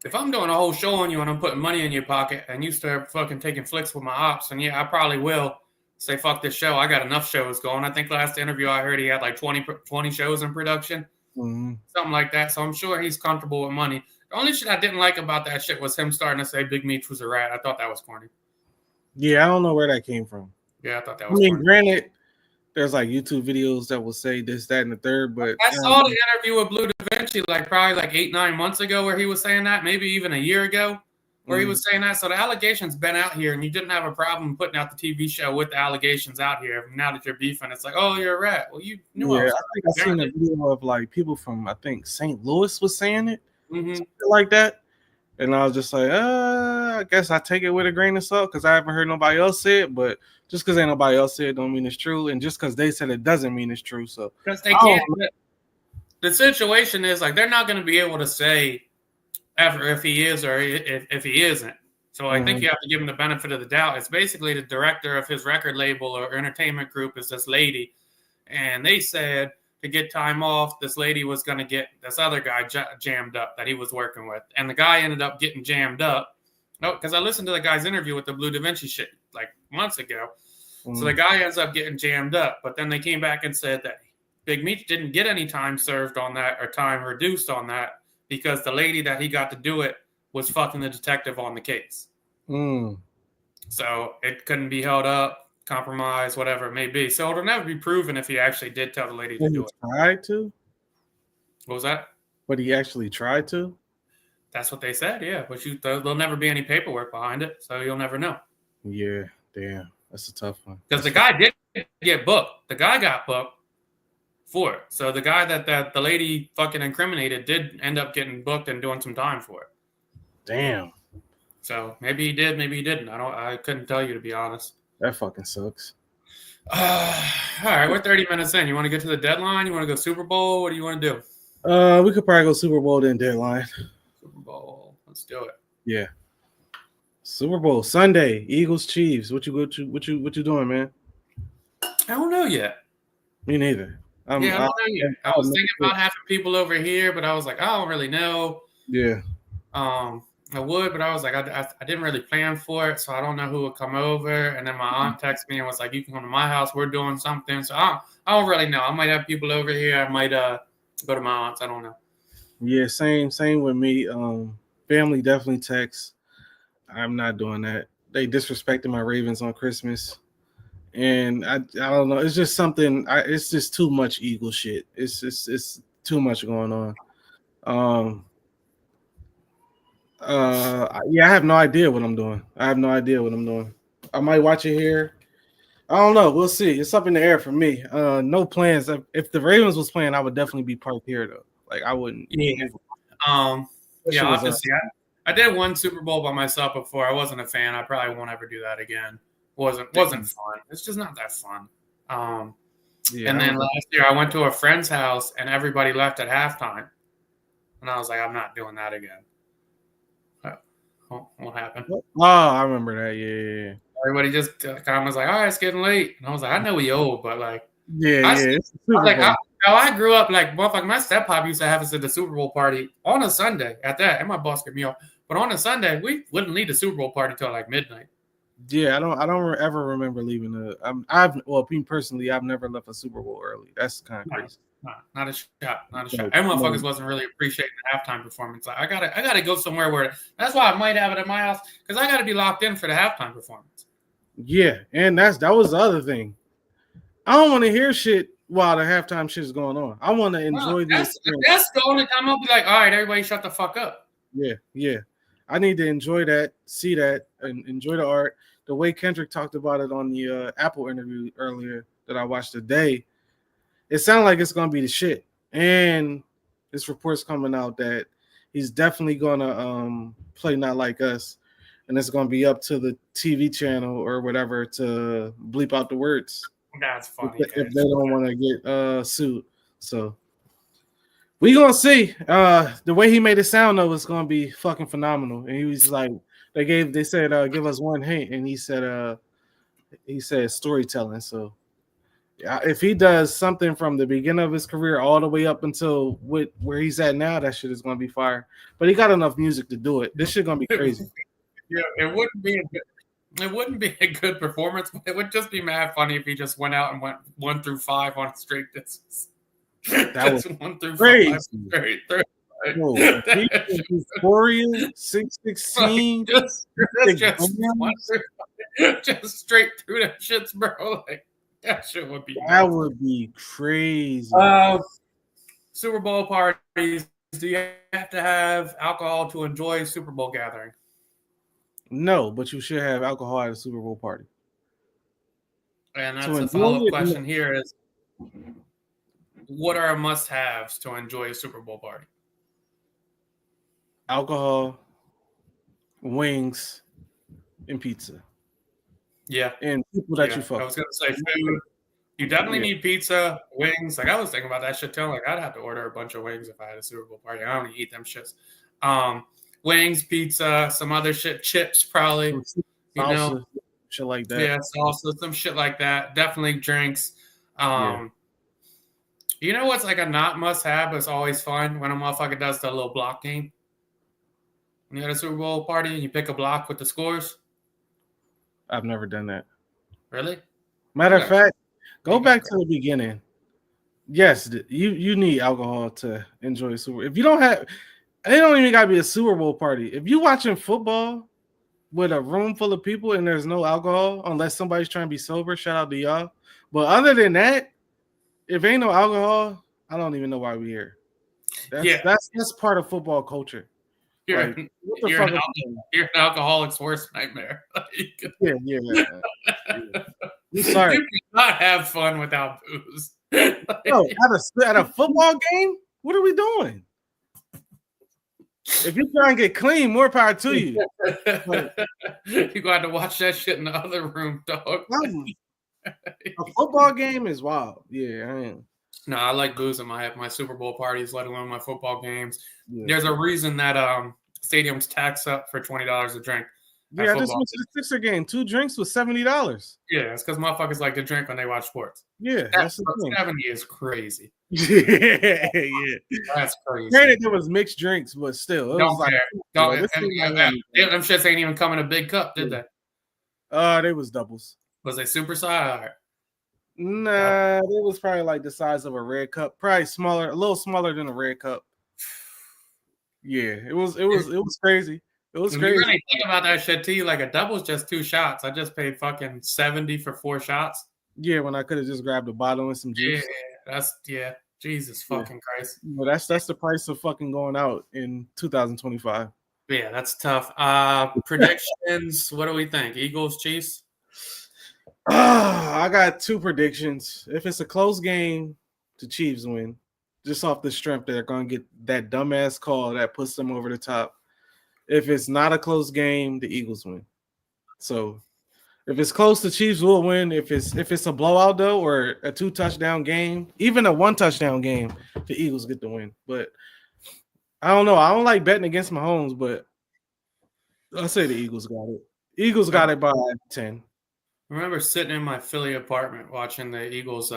If I'm doing a whole show on you and I'm putting money in your pocket and you start fucking taking flicks with my ops, and yeah, I probably will say fuck this show. I got enough shows going. I think last interview I heard he had like 20 shows in production, something like that. So I'm sure he's comfortable with money. The only shit I didn't like about that shit was him starting to say Big Meech was a rat. I thought that was corny. Yeah, I don't know where that came from. Yeah, I thought that was corny. Granted, there's like YouTube videos that will say this, that, and the third, but I saw the interview with Blue Da Vinci probably 8-9 months ago where he was saying that, maybe even a year ago where he was saying that. So the allegations been out here, and you didn't have a problem putting out the TV show with the allegations out here. Now that you're beefing, it's like, oh, you're a rat. Well, you knew. Yeah, I think I seen a video of people from St. Louis was saying it, something like that. And I was just like, I guess I take it with a grain of salt because I haven't heard nobody else say it. But just because ain't nobody else said it don't mean it's true. And just because they said it doesn't mean it's true. So because they can't. The situation is they're not going to be able to say Ever if he is or if he isn't. So I think you have to give him the benefit of the doubt. It's basically the director of his record label or entertainment group is this lady, and they said to get time off, this lady was going to get this other guy jammed up that he was working with, and the guy ended up getting jammed up. No, because I listened to the guy's interview with the Blue Da Vinci shit like months ago. So the guy ends up getting jammed up, but then they came back and said that Big Meech didn't get any time served on that or time reduced on that because the lady that he got to do it was fucking the detective on the case. So it couldn't be held up, compromised, whatever it may be. So it'll never be proven if he actually did tell the lady to do it. Tried to? What was that? But he actually tried to? That's what they said, yeah. But there'll never be any paperwork behind it, so you'll never know. Yeah, damn. That's a tough one. Because the guy did get booked. The guy got booked for it. So the guy that the lady fucking incriminated did end up getting booked and doing some time for it. Damn. So maybe he did, maybe he didn't. I couldn't tell you, to be honest. That fucking sucks. All right, we're 30 minutes in. You want to get to the deadline? You want to go Super Bowl? What do you want to do? We could probably go Super Bowl then deadline. Super Bowl. Let's do it. Yeah. Super Bowl Sunday, Eagles Chiefs. What you doing, man? I don't know yet. Me neither. I don't know yet. I was thinking about having people over here, but I was like, I don't really know. Yeah. I would, but I was like, I didn't really plan for it, so I don't know who would come over. And then my aunt texted me and was like, you can come to my house. We're doing something. So I don't really know. I might have people over here. I might go to my aunt's. I don't know. Yeah, same with me. Family definitely texts. I'm not doing that. They disrespected my Ravens on Christmas. And I don't know. It's just something. It's just too much Eagle shit. It's too much going on. Yeah, I have no idea what I'm doing. I might watch it here. I don't know. We'll see. It's up in the air for me. No plans. If the Ravens was playing, I would definitely be parked here though. Like I wouldn't. Yeah. Yeah. Obviously, I did one Super Bowl by myself before. I wasn't a fan. I probably won't ever do that again. Wasn't fun. It's just not that fun. Yeah, and then last year I went to a friend's house and everybody left at halftime, and I was like, I'm not doing that again. What happened? Oh, I remember that. Yeah. Everybody just kind of was like, all right, it's getting late. And I was like, I know we old, but like, I grew up like, motherfucker, my steppop used to have us at the Super Bowl party on a Sunday at that. And my boss get me off. But on a Sunday, we wouldn't leave the Super Bowl party till like midnight. Yeah, I don't ever remember leaving me personally, I've never left a Super Bowl early. That's kind of crazy. Not a shot. And motherfuckers wasn't really appreciating the halftime performance. Like, I gotta go somewhere where that's why I might have it at my house because I gotta be locked in for the halftime performance. Yeah, and that was the other thing. I don't want to hear shit while the halftime shit is going on. I want to enjoy this. That's the only time I'll be like, all right, everybody, shut the fuck up. Yeah. I need to enjoy that, see that, and enjoy the art. The way Kendrick talked about it on the Apple interview earlier that I watched today, it sounded like it's going to be the shit. And this report's coming out that he's definitely going to play Not Like Us. And it's going to be up to the TV channel or whatever to bleep out the words. That's funny. If they don't want to get sued. So we going to see. The way he made it sound, though, is going to be fucking phenomenal. And he was like, they said, give us one hint. And he said storytelling. So if he does something from the beginning of his career all the way up until where he's at now, that shit is going to be fire. But he got enough music to do it. This shit going to be crazy. Yeah, it wouldn't be a good performance. It would just be mad funny if he just went out and went 1 through 5 on straight distance. That was 1 through crazy. 5 straight through. Euphoria 616 just straight through that shits, bro. Like that shit would be. That would be crazy. Super Bowl parties. Do you have to have alcohol to enjoy Super Bowl gathering? No, but you should have alcohol at a Super Bowl party. And that's a follow-up question here is, what are must-haves to enjoy a Super Bowl party? Alcohol, wings, and pizza. Yeah. And people that you fuck. I was going to say food. You definitely need pizza, wings. Like I was thinking about that shit too. Like I'd have to order a bunch of wings if I had a Super Bowl party. I don't eat them shits. Wings, pizza, some other shit, chips probably. Salsa, shit like that. Yeah, salsa, some shit like that. Definitely drinks. Yeah. You know what's like a not must have, but it's always fun when a motherfucker does the little block game. When you at a Super Bowl party and you pick a block with the scores. I've never done that. Really? Matter of fact, go back to the beginning. Yes, you need alcohol to enjoy Super. If you don't have, it don't even gotta be a Super Bowl party. If you watching football with a room full of people and there's no alcohol, unless somebody's trying to be sober, shout out to y'all. But other than that, if ain't no alcohol, I don't even know why we're here. That's part of football culture. You're, like, you're an alcoholic's worst nightmare. Yeah. I'm sorry. You cannot have fun without booze. No, at a football game, what are we doing? If you try and get clean, more power to you. You got to watch that shit in the other room, dog. A football game is wild. Yeah, I am. No, I like booze at my Super Bowl parties, let alone my football games. Yeah. There's a reason that stadiums tax up for $20 a drink. Yeah, I just went to the Sixer game. 2 drinks was $70. Yeah, it's because motherfuckers like to drink when they watch sports. Yeah, that's the thing. 70 is crazy. Yeah. That's crazy. Granted, there was mixed drinks, but still. Don't care. Them shits ain't even come in a big cup, did they? They was doubles. Was they super size? Nah, it was probably like the size of a red cup. Probably smaller, a little smaller than a red cup. Yeah, it was crazy. It was crazy. You really think about that shit too. Like a double's just 2 shots. I just paid fucking $70 for 4 shots. Yeah, when I could have just grabbed a bottle and some juice. Yeah, Jesus fucking Christ. Well, that's the price of fucking going out in 2025. Yeah, that's tough. Predictions. What do we think? Eagles, Chiefs? I got 2 predictions. If it's a close game, the Chiefs win. Just off the strength, they're going to get that dumbass call that puts them over the top. If it's not a close game, the Eagles win. So if it's close, the Chiefs will win. If it's a blowout though, or a 2 touchdown game, even a 1 touchdown game, the Eagles get the win. But I don't know. I don't like betting against Mahomes, but I'll say the Eagles got it. Eagles got it by 10. I remember sitting in my Philly apartment watching the Eagles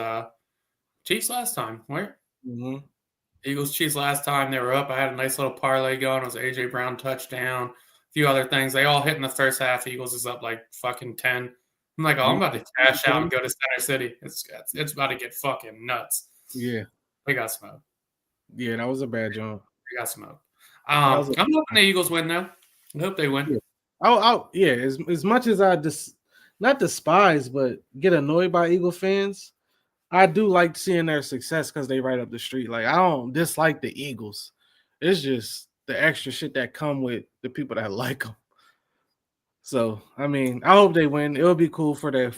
Chiefs last time. Where? Mm-hmm. Eagles Chiefs last time they were up. I had a nice little parlay going. It was AJ Brown touchdown, a few other things. They all hit in the first half. Eagles is up like fucking 10. I'm like, I'm about to cash out and go to Center City. It's about to get fucking nuts. Yeah, they got smoked. Yeah, that was a bad job. They got smoked. I'm hoping the Eagles win though. I hope they win. Yeah. As much as I not despise, but get annoyed by Eagle fans, I do like seeing their success because they right up the street. Like, I don't dislike the Eagles. It's just the extra shit that come with the people that like them. So, I mean, I hope they win. It'll be cool for their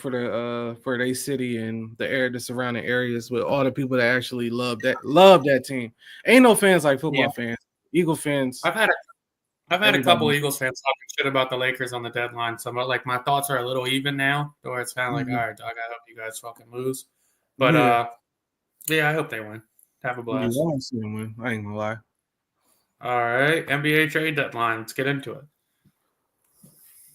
city and the surrounding areas with all the people that actually love that team. Ain't no fans like football fans. Eagle fans. I've had a couple Eagles fans talking shit about the Lakers on the deadline. So, like, my thoughts are a little even now, where it's kind of like, all right, dog, I hope you guys fucking lose. But I hope they win. Have a blast. I want to see them win. I ain't gonna lie. All right, NBA trade deadline. Let's get into it.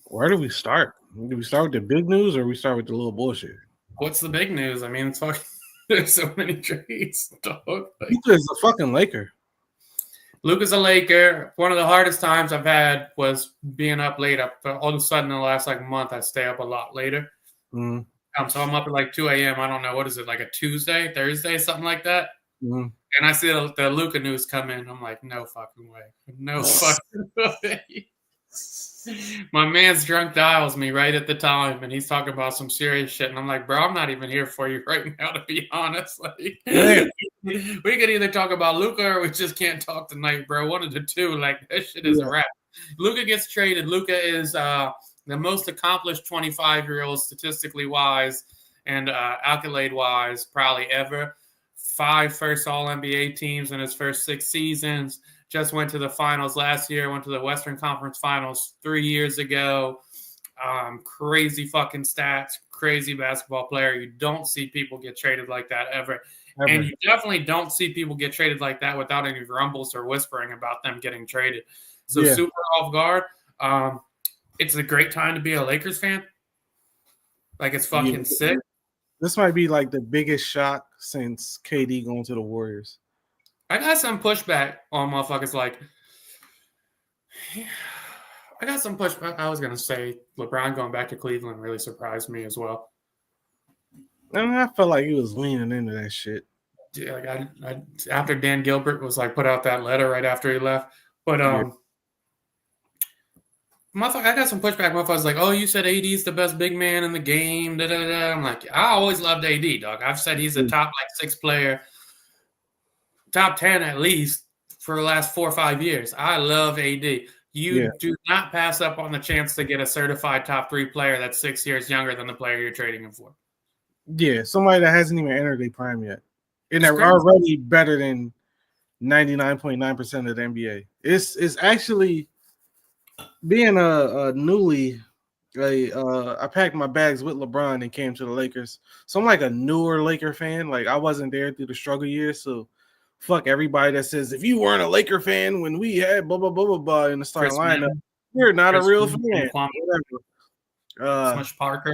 Where do we start? Do we start with the big news or we start with the little bullshit? What's the big news? I mean, it's fucking, there's so many trades, dog. Luka's a fucking Laker. Luka's a Laker. One of the hardest times I've had was being up late. All of a sudden, in the last month, I stay up a lot later. Mm-hmm. So I'm up at 2 a.m. I don't know. What is it, like a Tuesday, Thursday, something like that? Mm-hmm. And I see the Luka news come in. I'm like, no fucking way. No fucking way. My man's drunk dials me right at the time, and he's talking about some serious shit. And I'm like, bro, I'm not even here for you right now, to be honest. We could either talk about Luka or we just can't talk tonight, bro. One of the two. That shit is a wrap. Luka gets traded. Luka is the most accomplished 25-year-old statistically wise and accolade wise probably ever. 5 first All-NBA teams in his first 6 seasons. Just went to the finals last year. Went to the Western Conference Finals 3 years ago. Crazy fucking stats. Crazy basketball player. You don't see people get traded like that ever. Ever. And you definitely don't see people get traded like that without any rumbles or whispering about them getting traded. So Yeah. super off guard. It's a great time to be a Lakers fan. Like, it's fucking sick. This might be like the biggest shock since KD going to the Warriors. I got some pushback on motherfuckers like, I got some pushback. I was going to say LeBron going back to Cleveland really surprised me as well. And I felt like he was leaning into that shit. Yeah, like after Dan Gilbert was like put out that letter right after he left. But motherfucker, I got some pushback. Motherfuckers like, oh, you said AD's the best big man in the game. Da, da, da. I'm like, I always loved AD, dog. I've said he's a top like 6 player, top 10 at least for the last 4 or 5 years. I love AD. You do not pass up on the chance to get a certified top 3 player that's 6 years younger than the player you're trading him for. Yeah, somebody that hasn't even entered their prime yet. And they're already better than 99.9% of the NBA. It's actually being a newly I packed my bags with LeBron and came to the Lakers. So I'm like a newer Laker fan. Like I wasn't there through the struggle years. So fuck everybody that says if you weren't a Laker fan when we had blah blah blah blah blah in the starting lineup, you're not a real fan. Smush Parker.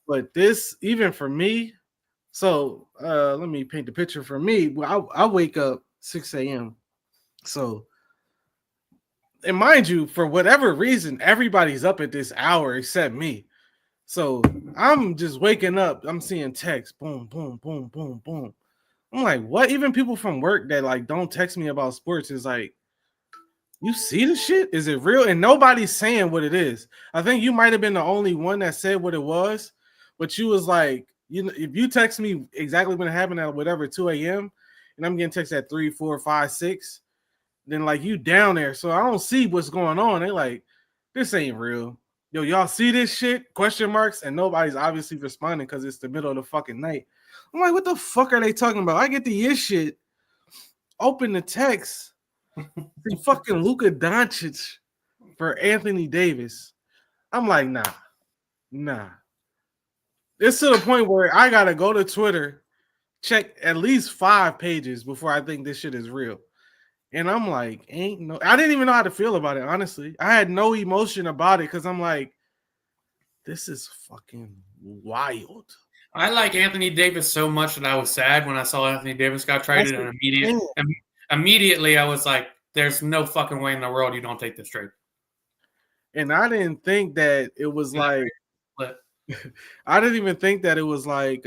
But this, even for me, so let me paint the picture for me. I wake up 6 a.m. So, and mind you, for whatever reason, everybody's up at this hour except me. So I'm just waking up. I'm seeing texts, boom, boom, boom, boom, boom. I'm like, what? Even people from work that like don't text me about sports is like, you see the shit? Is it real? And nobody's saying what it is. I think you might have been the only one that said what it was, but you was like, you know, if you text me exactly when it happened at whatever 2 a.m. and I'm getting text at 3, 4, 5, 6, then like you down there. So I don't see what's going on. They like, this ain't real. Yo, y'all see this shit? Question marks. And nobody's obviously responding because it's the middle of the fucking night. I'm like, what the fuck are they talking about? I get the yes shit. Open the text. See fucking Luka Doncic for Anthony Davis. I'm like, nah. It's to the point where I gotta go to Twitter, check at least 5 pages before I think this shit is real. And I'm like, I didn't even know how to feel about it, honestly. I had no emotion about it because I'm like, this is fucking wild. I like Anthony Davis so much that I was sad when I saw Anthony Davis got traded, and immediately I was like, there's no fucking way in the world you don't take this trade. And I didn't think that it was like, I didn't even think that it was like,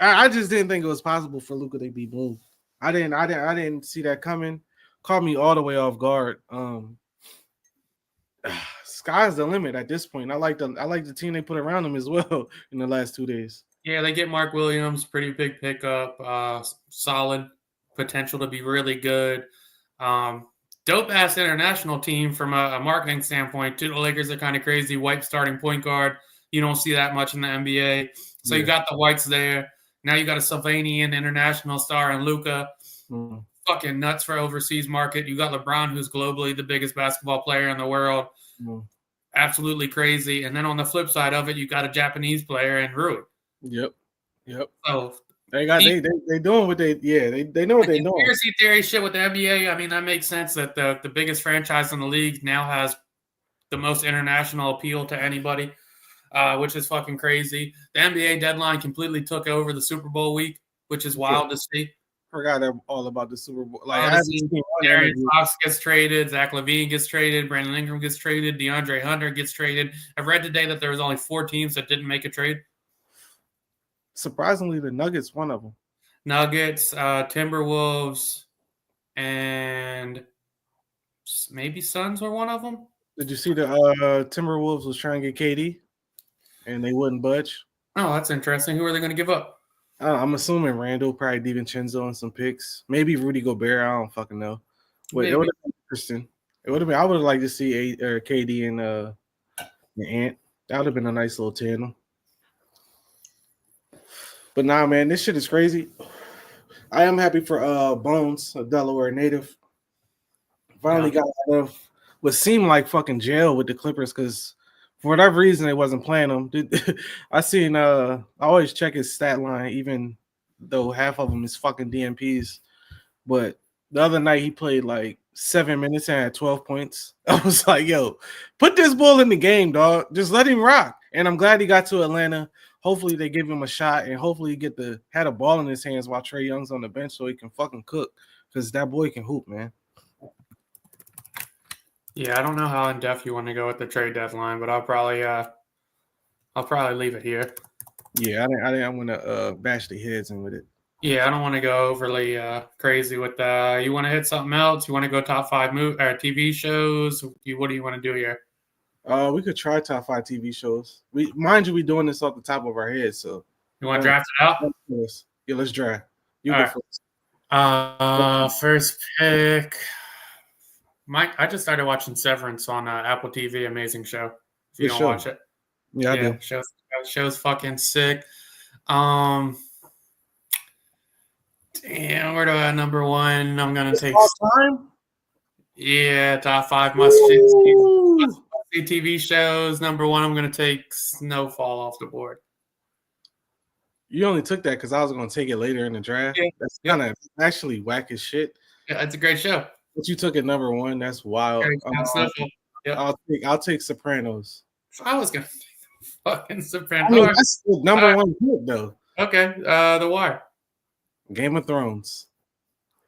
I just didn't think it was possible for Luka to be moved. I didn't see that coming. Caught me all the way off guard. Sky's the limit at this point. I like the team they put around him as well in the last 2 days. Yeah, they get Mark Williams, pretty big pickup, solid potential to be really good. Dope ass international team from a marketing standpoint. Too, the Lakers are kind of crazy. White starting point guard. You don't see that much in the NBA. So you got the Whites there. Now you got a Slovenian international star in Luka. Fucking nuts for overseas market. You got LeBron, who's globally the biggest basketball player in the world. Absolutely crazy. And then on the flip side of it, you got a Japanese player in Rui. Yep. So they doing what they know what they know. Conspiracy theory shit with the NBA. I mean, that makes sense that the biggest franchise in the league now has the most international appeal to anybody. Which is fucking crazy. The NBA deadline completely took over the Super Bowl week, which is wild to see. Forgot all about the Super Bowl. Like, Aaron Fox gets traded, Zach LaVine gets traded, Brandon Ingram gets traded, DeAndre Hunter gets traded. I've read today that there was only 4 teams that didn't make a trade. Surprisingly, the Nuggets, one of them. Nuggets, Timberwolves, and maybe Suns were one of them. Did you see the Timberwolves was trying to get KD? And they wouldn't budge. Oh, that's interesting. Who are they going to give up? I'm assuming Randall, probably DiVincenzo, and some picks. Maybe Rudy Gobert. I don't fucking know. But it would have been interesting. It would have been. I would have liked to see KD and Ant. That would have been a nice little tandem. But nah, man, this shit is crazy. I am happy for Bones, a Delaware native. Finally got out of what seemed like fucking jail with the Clippers because. For whatever reason, they wasn't playing him. I seen. I always check his stat line, even though half of them is fucking DMPs. But the other night he played like 7 minutes and had 12 points. I was like, yo, put this bull in the game, dog. Just let him rock. And I'm glad he got to Atlanta. Hopefully they give him a shot, and hopefully he had a ball in his hands while Trae Young's on the bench so he can fucking cook, because that boy can hoop, man. Yeah, I don't know how in depth you want to go with the trade deadline, but I'll probably leave it here. Yeah, I didn't want to bash the heads in with it. Yeah, I don't want to go overly crazy with that. You want to hit something else? You want to go top 5 TV shows? What do you want to do here? We could try top 5 TV shows. We doing this off the top of our heads. So you want to draft it out? Yeah, let's draft. You go first. First pick. I just started watching Severance on Apple TV. Amazing show. If you don't watch it, yeah, I do. Show's fucking sick. Damn, where do I number 1? I'm gonna take time. Yeah, top 5 must-see TV shows. Number 1, I'm gonna take Snowfall off the board. You only took that because I was gonna take it later in the draft. Yeah. That's kind of actually whack as shit. Yeah, it's a great show. But you took it number 1. That's wild. I'll take Sopranos. I was gonna take fucking Sopranos. I mean, that's the number 1 pick though. Okay, The Wire. Game of Thrones.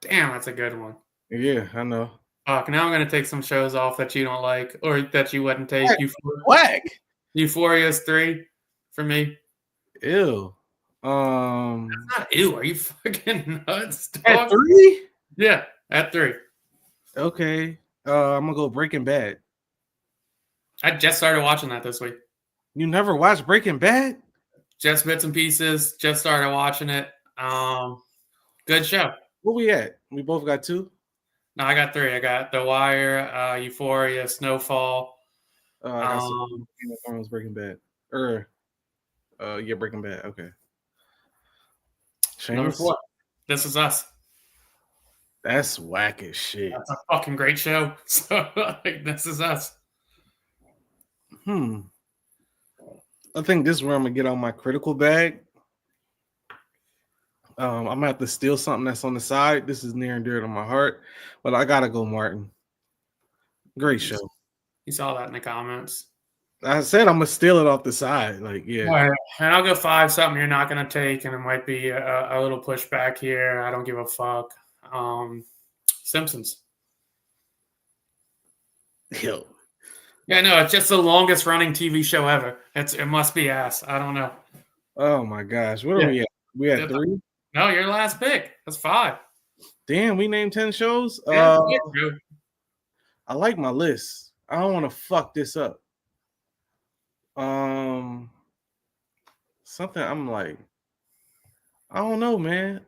Damn, that's a good one. Yeah, I know. Fuck, now I'm gonna take some shows off that you don't like or that you wouldn't take. Whack. Euphoria's 3 for me. Ew. That's not ew. Are you fucking nuts? Dog? At 3? Yeah, at 3. Okay. I'm gonna go Breaking Bad. I just started watching that this week. You never watched Breaking Bad? Just bits and pieces. Just started watching it. Good show. Where we at? We both got 2? No, I got 3. I got The Wire, Euphoria, Snowfall. I got Game of Thrones, Breaking Bad. Breaking Bad. Okay. Number 4. This Is Us. That's whack as shit. That's a fucking great show. So, This Is Us. I think this is where I'm gonna get on my critical bag. I'm gonna have to steal something that's on the side. This is near and dear to my heart, but I gotta go Martin. Great show. You saw that in the comments. I said I'm gonna steal it off the side. Like, yeah. All right. And I'll go 5, something you're not gonna take, and it might be a little pushback here. I don't give a fuck. Simpsons. Yo. Yeah, no, it's just the longest running TV show ever. It must be ass. I don't know. Oh my gosh. What are we at? We at 3? No, your last pick. That's 5. Damn, we named 10 shows. Yeah, I like my list. I don't want to fuck this up. Something I'm like, I don't know, man.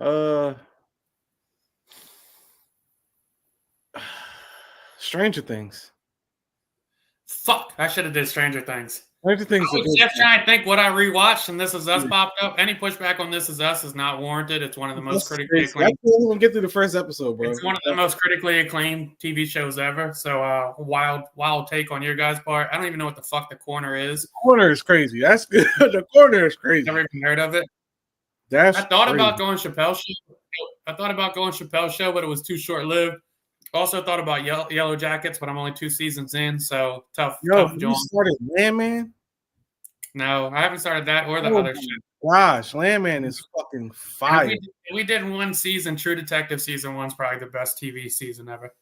Stranger Things. Fuck, I should have did Stranger Things. Stranger Things. I was just trying to think what I rewatched, and This Is Us popped up. Any pushback on This Is Us is not warranted. It's one of the most critically acclaimed. I can't even get through the first episode, bro. It's one of the most critically acclaimed TV shows ever. So, wild take on your guys' part. I don't even know what the fuck The Corner is. The Corner is crazy. That's good. The Corner is crazy. Never even heard of it. I thought about going Chappelle's show, but it was too short-lived. Also thought about Yellow Jackets, but I'm only 2 seasons in, so tough. Yo, you started Landman? No, I haven't started that or the other shit. Gosh, Landman is fucking fire. We did 1 season. True Detective season 1's probably the best TV season ever.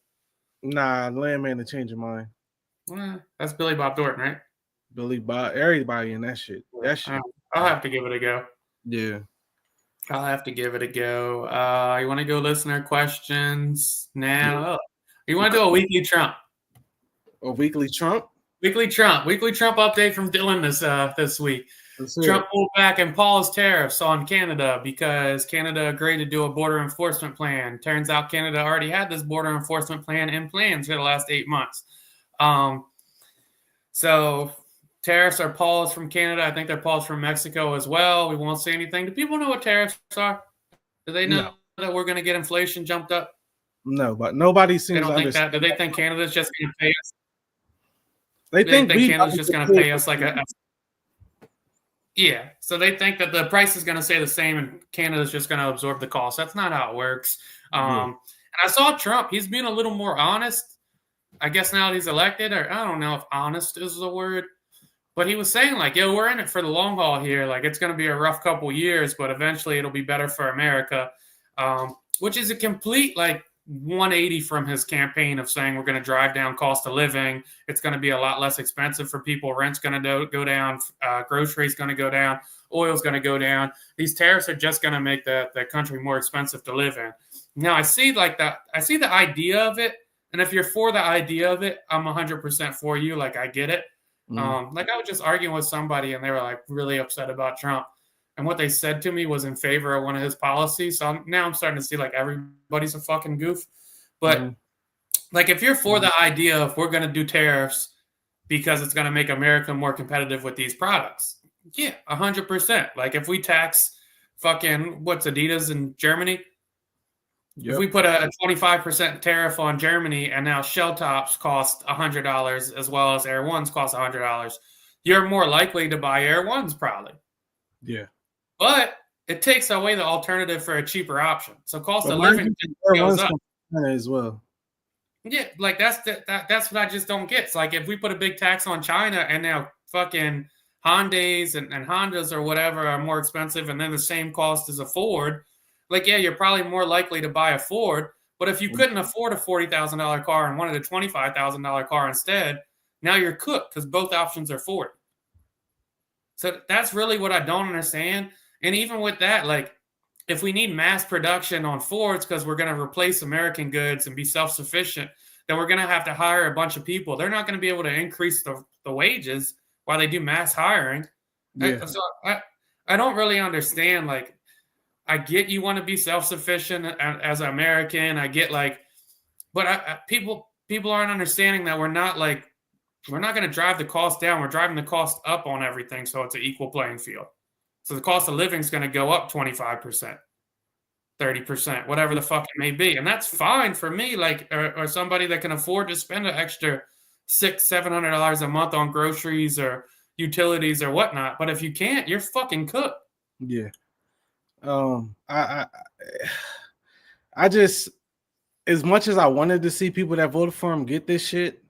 Nah, Landman to change your mind. Well, that's Billy Bob Thornton, right? Billy Bob, everybody in that shit. I'll have to give it a go. Yeah. I'll have to give it a go. You want to go listener questions now? Yeah. You want to do a weekly Trump? A weekly Trump? Weekly Trump update from Dylan this week. Trump pulled back and paused tariffs on Canada because Canada agreed to do a border enforcement plan. Turns out Canada already had this border enforcement plan in plans for the last 8 months. So tariffs are paused from Canada. I think they're paused from Mexico as well. We won't say anything. Do people know what tariffs are? Do they know that we're going to get inflation jumped up? No, but nobody seems to understand. Do they think Canada's just going to pay us? They think Canada's just going to pay us like a Yeah, so they think that the price is going to stay the same and Canada's just going to absorb the cost. That's not how it works. Yeah. And I saw Trump, he's being a little more honest. I guess now that he's elected, or I don't know if honest is the word, but he was saying like, yo, we're in it for the long haul here. Like it's going to be a rough couple years, but eventually it'll be better for America, which is a complete like 180 from his campaign of saying we're going to drive down cost of living. It's going to be a lot less expensive for people. Rent's going to go down. Groceries going to go down. Oil's going to go down. These tariffs are just going to make the country more expensive to live in. Now I see like that. I see the idea of it. And if you're for the idea of it, I'm 100% for you. Like I get it. Like I was just arguing with somebody and they were like really upset about Trump. And what they said to me was in favor of one of his policies. So now I'm starting to see like everybody's a fucking goof. But like if you're for the idea of we're going to do tariffs because it's going to make America more competitive with these products, yeah, 100%. Like if we tax fucking what's Adidas in Germany, if we put a 25% tariff on Germany and now shell tops cost $100 as well as Air Ones cost $100, you're more likely to buy Air Ones probably. Yeah. But it takes away the alternative for a cheaper option. So cost of living goes up as well. Yeah, like that's what I just don't get. It's like if we put a big tax on China and now fucking Hyundais and Hondas or whatever are more expensive and they're the same cost as a Ford, like, yeah, you're probably more likely to buy a Ford. But if you couldn't afford a $40,000 car and wanted a $25,000 car instead, now you're cooked because both options are Ford. So that's really what I don't understand. And even with that, like, if we need mass production on Fords because we're going to replace American goods and be self-sufficient, then we're going to have to hire a bunch of people. They're not going to be able to increase the wages while they do mass hiring. Yeah. So I don't really understand. Like, I get you want to be self-sufficient as an American. I get like, but people aren't understanding that we're not going to drive the cost down. We're driving the cost up on everything, so it's an equal playing field. So the cost of living is going to go up 25%, 30%, whatever the fuck it may be. And that's fine for me, like, or somebody that can afford to spend an extra $600-$700 a month on groceries or utilities or whatnot. But if you can't, you're fucking cooked. Yeah. I just, as much as I wanted to see people that voted for him get this shit,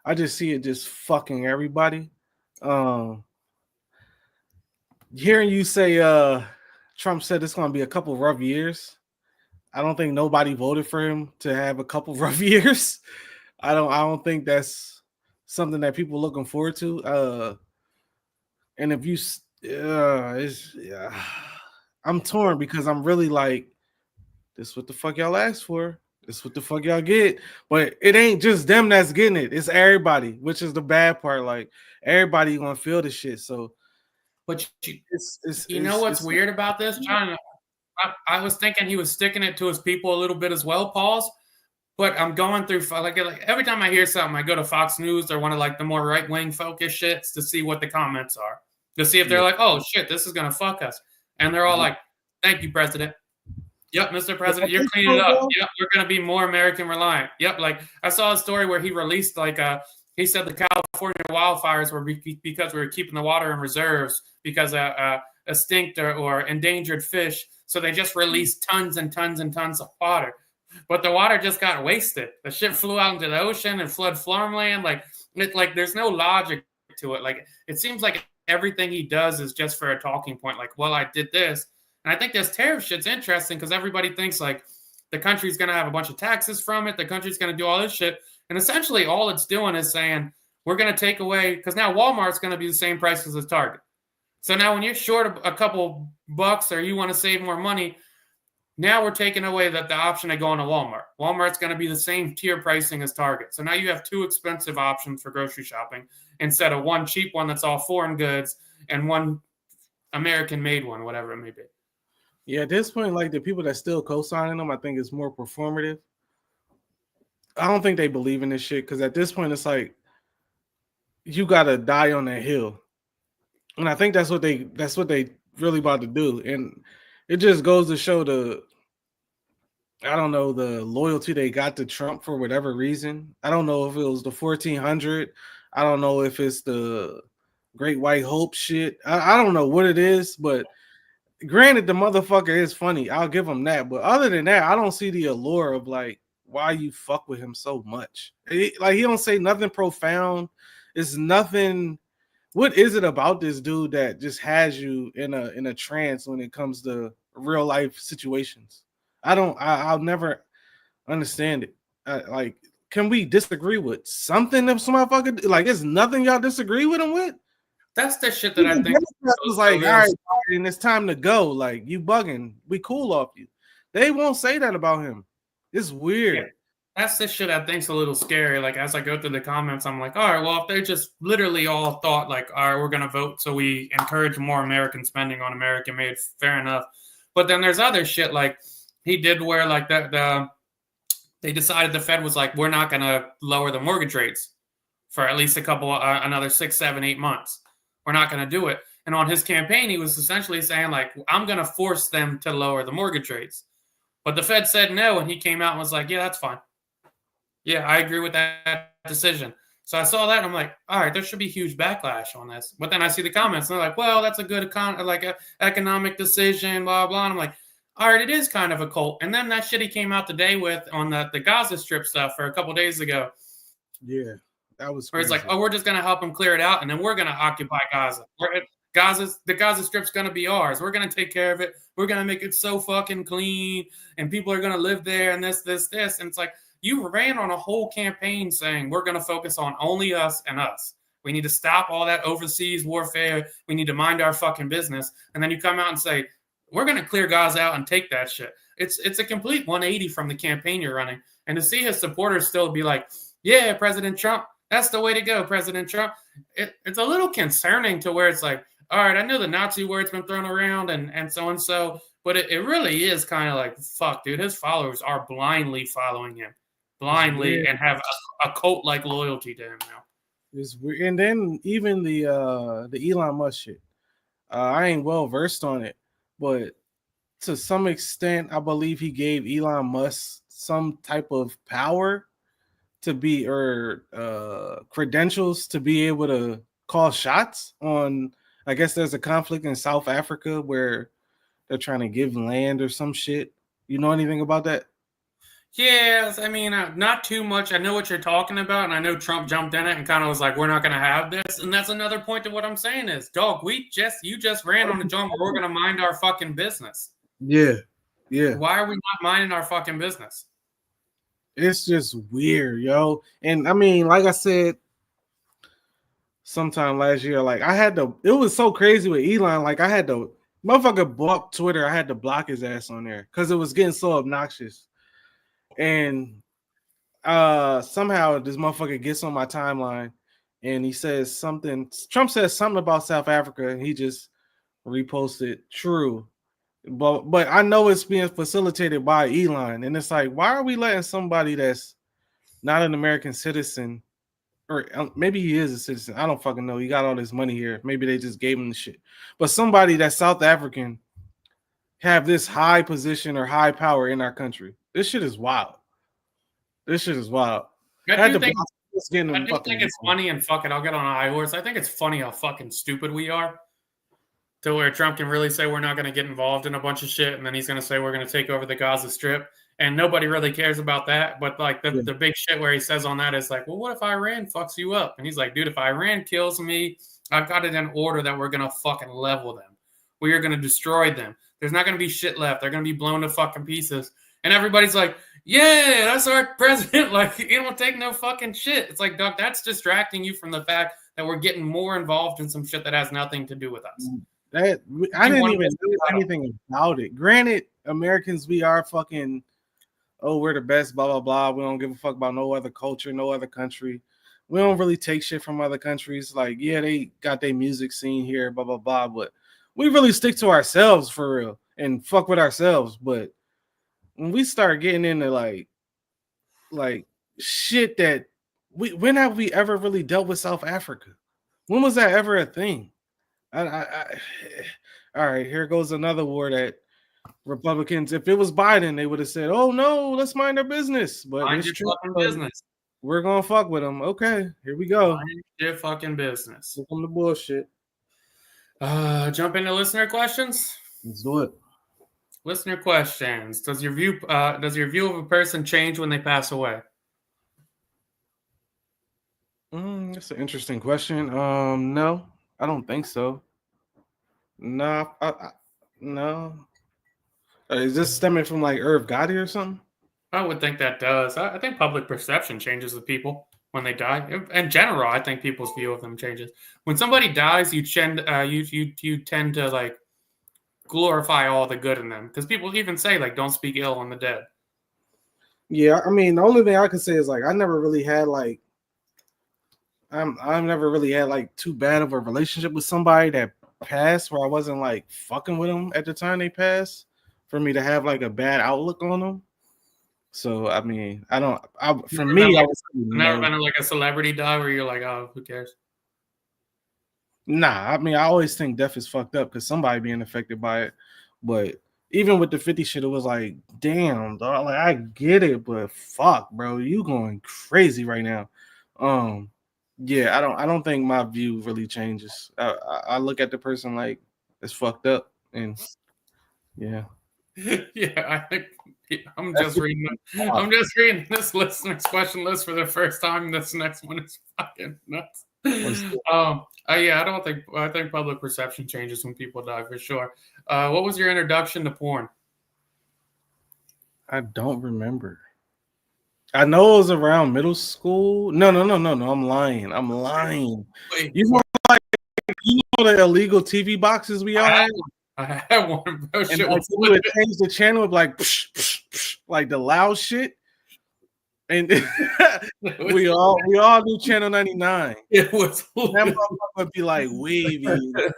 I just see it just fucking everybody. Hearing you say Trump said it's going to be a couple rough years. I don't think nobody voted for him to have a couple rough years. I don't think that's something that people are looking forward to. And if you I'm torn because I'm really like, this is what the fuck y'all asked for. This is what the fuck y'all get. But it ain't just them that's getting it. It's everybody, which is the bad part. Like, everybody gonna feel the shit. So, but you know what's weird about this, John? I was thinking he was sticking it to his people a little bit as well, Pauls. But I'm going through like every time I hear something, I go to Fox News or one of like the more right wing focused shits to see what the comments are, to see if they're like, oh shit, this is gonna fuck us, and they're all like, thank you, President. Yep, Mr. President, you're cleaning it up. Yep, we're going to be more American reliant. Yep, like I saw a story where he released he said the California wildfires were because we were keeping the water in reserves because extinct or endangered fish. So they just released tons and tons and tons of water. But the water just got wasted. The shit flew out into the ocean and flooded farmland. Like there's no logic to it. Like it seems like everything he does is just for a talking point. Like, well, I did this. And I think this tariff shit's interesting because everybody thinks like the country's going to have a bunch of taxes from it. The country's going to do all this shit. And essentially all it's doing is saying we're going to take away, because now Walmart's going to be the same prices as Target. So now when you're short a couple bucks or you want to save more money, now we're taking away the option of going to Walmart. Walmart's going to be the same tier pricing as Target. So now you have two expensive options for grocery shopping instead of one cheap one that's all foreign goods and one American-made one, whatever it may be. Yeah, at this point, like the people that still co-signing them, I think it's more performative. I don't think they believe in this shit because at this point, it's like you gotta die on that hill, and I think that's what they really about to do. And it just goes to show the loyalty they got to Trump for whatever reason. I don't know if it was the 1400. I don't know if it's the Great White Hope shit. I don't know what it is, but granted, the motherfucker is funny. I'll give him that. But other than that, I don't see the allure of like why you fuck with him so much. Like he don't say nothing profound. It's nothing. What is it about this dude that just has you in a trance when it comes to real life situations? I'll never understand it. Like, can we disagree with something if some motherfucker like there's nothing y'all disagree with him with? That's the shit that I think was like, all right, and it's time to go. Like, you bugging. We cool off you. They won't say that about him. It's weird. Yeah. That's the shit I think's a little scary. Like, as I go through the comments, I'm like, all right, well, if they just literally all thought, like, all right, we're going to vote so we encourage more American spending on American made, fair enough. But then there's other shit, like, he did where, like, they decided the Fed was like, we're not going to lower the mortgage rates for at least another 6, 7, 8 months. We're not going to do it. And on his campaign, he was essentially saying, like, I'm going to force them to lower the mortgage rates. But the Fed said no, and he came out and was like, yeah, that's fine. Yeah, I agree with that decision. So I saw that, and I'm like, all right, there should be huge backlash on this. But then I see the comments, and they're like, well, that's a good economic decision, blah, blah. And I'm like, all right, it is kind of a cult. And then that shit he came out today with on the Gaza Strip stuff for a couple days ago. Yeah, that was where it's like, oh, we're just going to help them clear it out, and then we're going to occupy Gaza. The Gaza Strip's going to be ours. We're going to take care of it. We're going to make it so fucking clean, and people are going to live there, and this. And it's like, you ran on a whole campaign saying we're going to focus on only us and us. We need to stop all that overseas warfare. We need to mind our fucking business. And then you come out and say, we're going to clear Gaza out and take that shit. It's a complete 180 from the campaign you're running. And to see his supporters still be like, yeah, President Trump, that's the way to go, President Trump. It's a little concerning to where it's like, all right, I know the Nazi word's been thrown around and so, but it really is kind of like, fuck, dude, his followers are blindly following him. Blindly and have a cult-like loyalty to him now. It's weird. And then even the Elon Musk shit. I ain't well versed on it, but to some extent, I believe he gave Elon Musk some type of power to be credentials to be able to call shots on. I guess there's a conflict in South Africa where they're trying to give land or some shit. You know anything about that? Yes, I mean, not too much. I know what you're talking about, and I know Trump jumped in it and kind of was like, we're not going to have this. And that's another point to what I'm saying is, dog, you just ran on the jump where we're going to mind our fucking business. Yeah. Why are we not minding our fucking business? It's just weird, yo. And I mean, like I said, sometime last year, like it was so crazy with Elon. Like motherfucker block Twitter. I had to block his ass on there because it was getting so obnoxious. And somehow this motherfucker gets on my timeline and he says something. Trump says something about South Africa and he just reposted true. But I know it's being facilitated by Elon. And it's like, why are we letting somebody that's not an American citizen, or maybe he is a citizen, I don't fucking know. He got all this money here. Maybe they just gave him the shit. But somebody that's South African have this high position or high power in our country. This shit is wild. I do think it's funny, and fuck it, I'll get on a high horse. I think it's funny how fucking stupid we are to where Trump can really say we're not going to get involved in a bunch of shit, and then he's going to say we're going to take over the Gaza Strip, and nobody really cares about that. But like the big shit where he says on that is like, well, what if Iran fucks you up? And he's like, dude, if Iran kills me, I've got it in order that we're going to fucking level them. We are going to destroy them. There's not going to be shit left. They're going to be blown to fucking pieces. And everybody's like, yeah, that's our president. Like, he don't take no fucking shit. It's like, Doug, that's distracting you from the fact that we're getting more involved in some shit that has nothing to do with us. I didn't even know anything about it. Granted, Americans, we are fucking, we're the best, blah, blah, blah. We don't give a fuck about no other culture, no other country. We don't really take shit from other countries. Like, yeah, they got their music scene here, blah, blah, blah. But we really stick to ourselves for real and fuck with ourselves. But when we start getting into like shit that when have we ever really dealt with South Africa? When was that ever a thing? All right, here goes another war that Republicans, if it was Biden, they would have said, oh no, let's mind our business. But mind your fucking business. we're gonna fuck with them. Okay, here we go. Your fucking business. Here come the bullshit. Jump into listener questions. Let's do it. Listener questions. Does your view of a person change when they pass away? That's an interesting question. No, I don't think so. No, no. Is this stemming from like Irv Gotti or something? I would think that does. I think public perception changes with people when they die. In general, I think people's view of them changes. When somebody dies, you tend to like glorify all the good in them, because people even say like, don't speak ill on the dead. Yeah, I mean, the only thing I could say is like I never really had like I've never really had like too bad of a relationship with somebody that passed where I wasn't like fucking with them at the time they passed for me to have like a bad outlook on them. So I mean, I don't. For me, I was never been like a celebrity die where you're like, oh, who cares? Nah, I mean, I always think death is fucked up because somebody being affected by it. But even with the 50 shit, it was like, damn, dog. Like I get it, but fuck, bro, you going crazy right now. Yeah, I don't think my view really changes. I look at the person like it's fucked up, and yeah. Yeah, I think I'm just reading this listener's question list for the first time. This next one is fucking nuts. Yeah, I think public perception changes when people die for sure. What was your introduction to porn? I don't remember. I know it was around middle school. No. I'm lying. Wait, you know the illegal TV boxes we all had? I had one, bro. And like, we would change the channel with like, psh, psh, psh, like the loud shit. And we all knew Channel 99. It was that motherfucker would be like wavy, shit,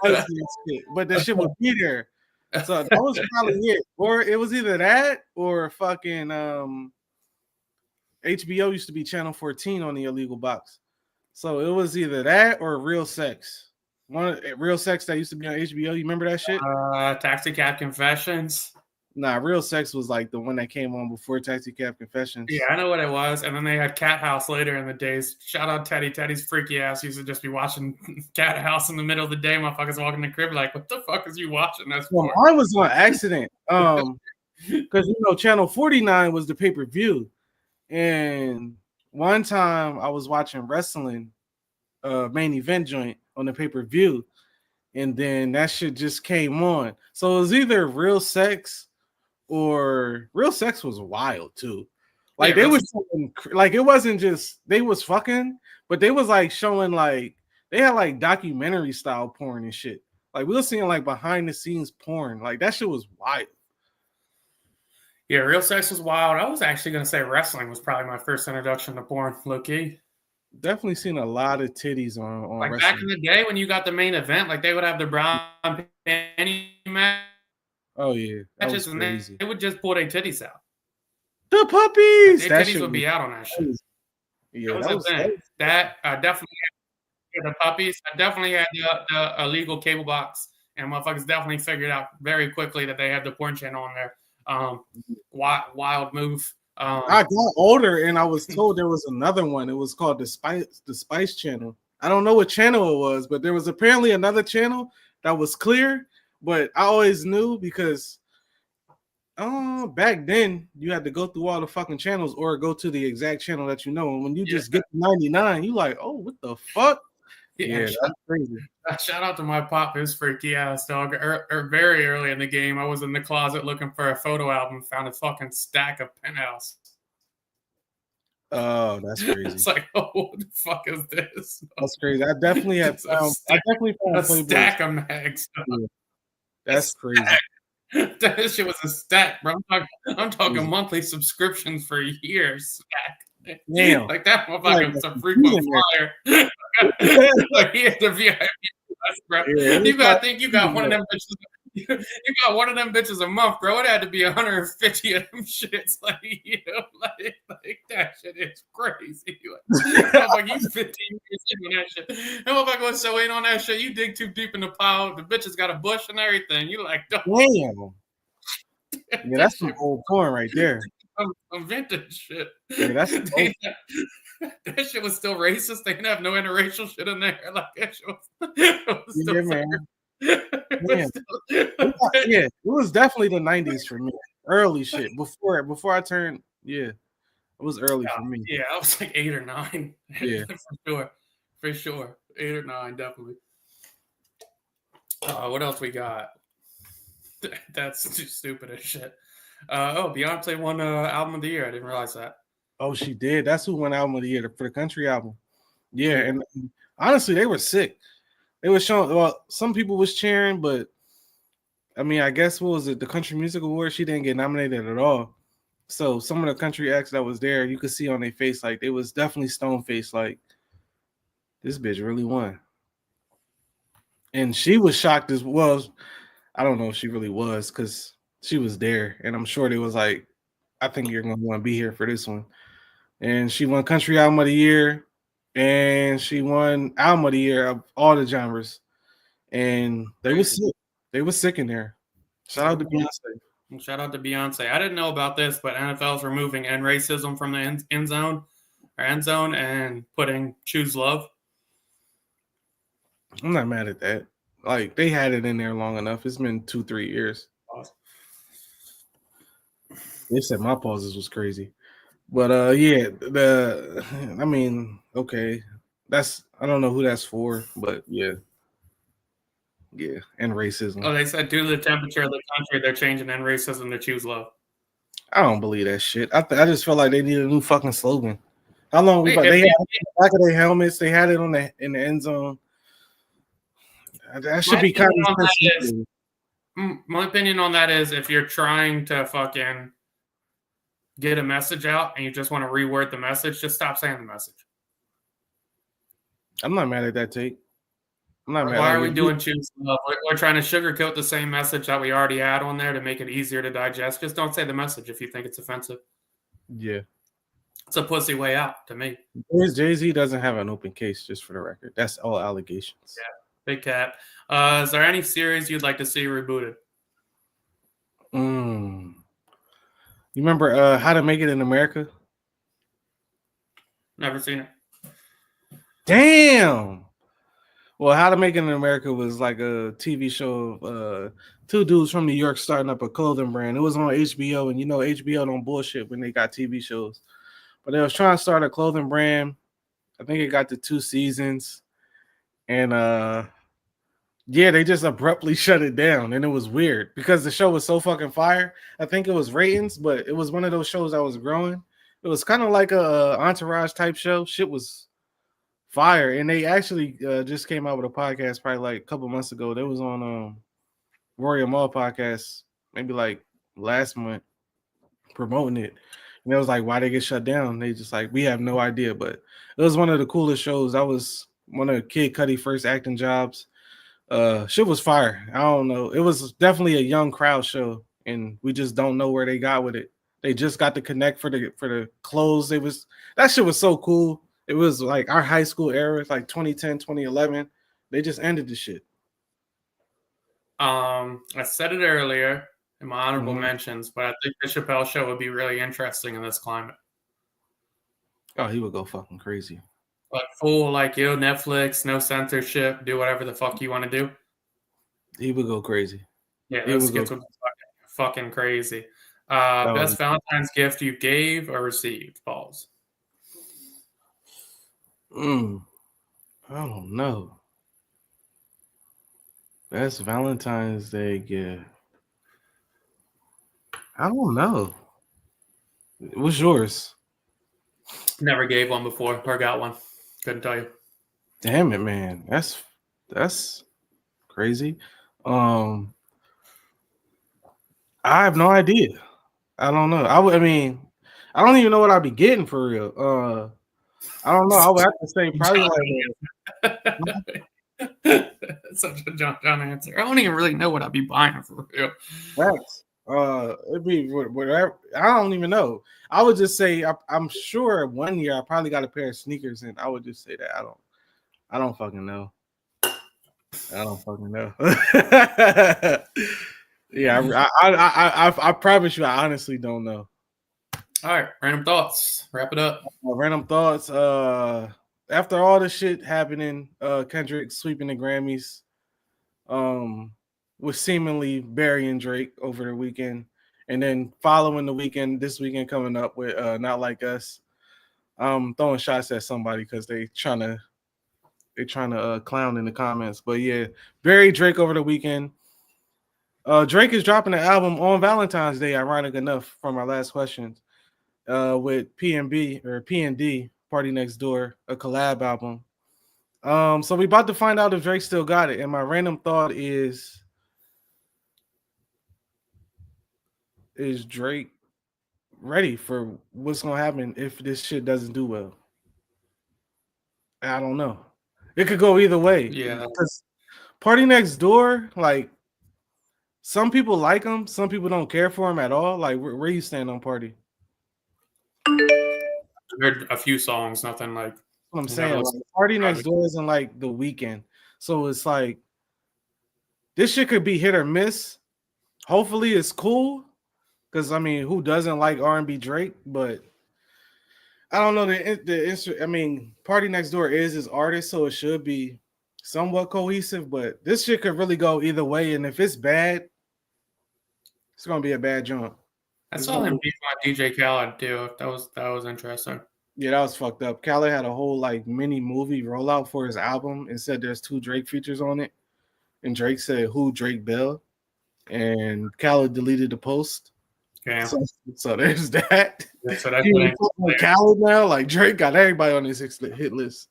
but the shit would be there. So that was probably it. Or it was either that or fucking HBO used to be Channel 14 on the illegal box. So it was either that or Real Sex. Real Sex that used to be on HBO. You remember that shit? Taxi Cab Confessions. Nah, Real Sex was like the one that came on before Taxi Cab Confessions. Yeah, I know what it was. And then they had Cat House later in the days. Shout out Teddy. Teddy's freaky ass used to just be watching Cat House in the middle of the day. Motherfuckers walking in the crib like, what the fuck is you watching this for? Well, mine was on accident. Because Channel 49 was the pay-per-view. And one time I was watching wrestling main event joint on the pay-per-view, and then that shit just came on. So it was either Real Sex or Real Sex was wild too. Like they was showing, like it wasn't just they was fucking, but they was like showing like they had like documentary style porn and shit. Like we were seeing like behind the scenes porn. Like that shit was wild. Yeah, Real Sex was wild. I was actually gonna say wrestling was probably my first introduction to porn, low key. Definitely seen a lot of titties on like wrestling. Back in the day when you got the main event, like they would have the brown panty match. Oh yeah, that was and crazy. they would just pull their titties out. The puppies. Like, their titties would be out on that shit. Yeah, that definitely had the puppies. I definitely had the illegal cable box, and motherfuckers definitely figured out very quickly that they had the porn channel on there. Wild move. I got older and I was told there was another one. It was called the Spice Channel. I don't know what channel it was, but there was apparently another channel that was clear. But I always knew because back then you had to go through all the fucking channels or go to the exact channel that you know. And when you just get to 99, you like, oh, what the fuck? Yeah, that's crazy. Shout out to my pop, his freaky ass dog. Very early in the game, I was in the closet looking for a photo album, found a fucking stack of Penthouse. Oh, that's crazy. It's like, oh, what the fuck is this? That's crazy. I definitely had found a stack of mags. Yeah. That's crazy. That shit was a stack, bro. I'm talking monthly subscriptions for years. Damn. Like that motherfucker was a frequent flyer. Like he had the VIP, bro. Yeah, you gotta think you got one of them bitches. You got one of them bitches a month, bro. It had to be 150 of them shits. Like, like that shit is crazy. Like you 15 years in on that shit. That motherfucker was so in on that shit. You dig too deep in the pile. The bitches got a bush and everything. You like, damn. Yeah, that's some old porn right there. Some vintage shit. Yeah, that's That shit was still racist. They didn't have no interracial shit in there. Like that shit was still man. Yeah, it was definitely the 90s for me. Early shit. Before I turned, it was early for me. Yeah, I was like 8 or 9. Yeah. For sure. 8 or 9, definitely. What else we got? That's too stupid as shit. Beyonce won Album of the Year. I didn't realize that. Oh, she did. That's who won Album of the Year for the country album. Yeah, and honestly, they were sick. They were showing. Well, some people was cheering, but I mean, I guess what was it? The Country Music Award. She didn't get nominated at all. So some of the country acts that was there, you could see on their face, like they was definitely stone faced, like this bitch really won. And she was shocked as well. I don't know if she really was because she was there, and I'm sure they was like, I think you're gonna want to be here for this one. And she won Country Album of the Year, and she won Album of the Year of all the genres. And they were sick. They were sick in there. Shout out to Beyonce. Shout out to Beyonce. I didn't know about this, but NFL's removing end racism from the end zone and putting choose love. I'm not mad at that. Like they had it in there long enough. It's been 2-3 years. They said my pauses was crazy. But I mean, okay. I don't know who that's for, but yeah. Yeah, and racism. Oh, they said due to the temperature of the country, they're changing end racism to choose love. I don't believe that shit. I just feel like they need a new fucking slogan. How long they had it in the back of their helmets? They had it in the end zone. That should be kind of. My opinion on that is if you're trying to fucking get a message out and you just want to reword the message, just stop saying the message. I'm not mad at that take. Why are we doing choose love? We're trying to sugarcoat the same message that we already had on there to make it easier to digest. Just don't say the message if you think it's offensive. Yeah. It's a pussy way out to me. Jay-Z doesn't have an open case, just for the record. That's all allegations. Yeah, big cat. Is there any series you'd like to see rebooted? You remember How to Make It in America? Never seen it. Damn. Well, How to Make It in America was like a TV show of two dudes from New York starting up a clothing brand. It was on HBO, and HBO don't bullshit when they got TV shows. But they was trying to start a clothing brand. I think it got to 2 seasons. And they just abruptly shut it down. And it was weird because the show was so fucking fire. I think it was ratings, but it was one of those shows that was growing. It was kind of like a Entourage type show. Shit was fire. And they actually just came out with a podcast probably like a couple months ago. They was on Royal Mall podcast maybe like last month promoting it. And it was like, why they get shut down? They just like, we have no idea. But it was one of the coolest shows. That was one of Kid Cudi's first acting jobs. Shit was fire. I don't know. It was definitely a young crowd show, and we just don't know where they got with it. They just got to connect for the clothes. That shit was so cool. It was like our high school era, like 2010, 2011. They just ended the shit. I said it earlier in my honorable mentions, but I think the Chappelle Show would be really interesting in this climate. Oh, he would go fucking crazy. Like full, Netflix, no censorship, do whatever the fuck you want to do. He would go crazy. Yeah, this gets fucking crazy. Best Valentine's gift you gave or received, Balls? I don't know. Best Valentine's Day gift. I don't know. What's yours? Never gave one before or got one. Couldn't tell you. Damn it, man. That's crazy. I have no idea. I don't know. I don't even know what I'd be getting for real. I don't know. I would have to say probably such a John answer. I don't even really know what I'd be buying for real. Facts. It'd be whatever. I don't even know. I would just say I'm sure one year I probably got a pair of sneakers, and I would just say that I don't fucking know. I don't fucking know. Yeah, I promise you, I honestly don't know. All right, random thoughts. Wrap it up. Random thoughts. After all the shit happening, Kendrick sweeping the Grammys, was seemingly burying Drake over the weekend, and then following the weekend, this weekend coming up with Not Like Us. Throwing shots at somebody because they're trying to clown in the comments. But yeah, bury Drake over the weekend. Drake is dropping an album on Valentine's Day, ironic enough, from our last questions, with PNB or PND, Party Next Door, a collab album. So we about to find out if Drake still got it. And my random thought is Drake ready for what's gonna happen if this shit doesn't do well? I don't know. It could go either way. Yeah. Because Party Next Door, like, some people like him, some people don't care for him at all. Like, where you stand on Party? I heard a few songs, nothing like What I'm saying. Like, Party Next Door isn't like The Weeknd. So it's like, this shit could be hit or miss. Hopefully it's cool. Because, I mean, who doesn't like R&B Drake? But I don't know. Party Next Door is his artist, so it should be somewhat cohesive. But this shit could really go either way. And if it's bad, it's going to be a bad jump. I saw him beat my DJ Khaled too. That was interesting. Yeah, that was fucked up. Khaled had a whole like mini movie rollout for his album and said there's 2 Drake features on it. And Drake said, "Who Drake Bell?" And Khaled deleted the post. Yeah. So there's that. Yeah, so that's Khaled now. Like, Drake got everybody on his hit list.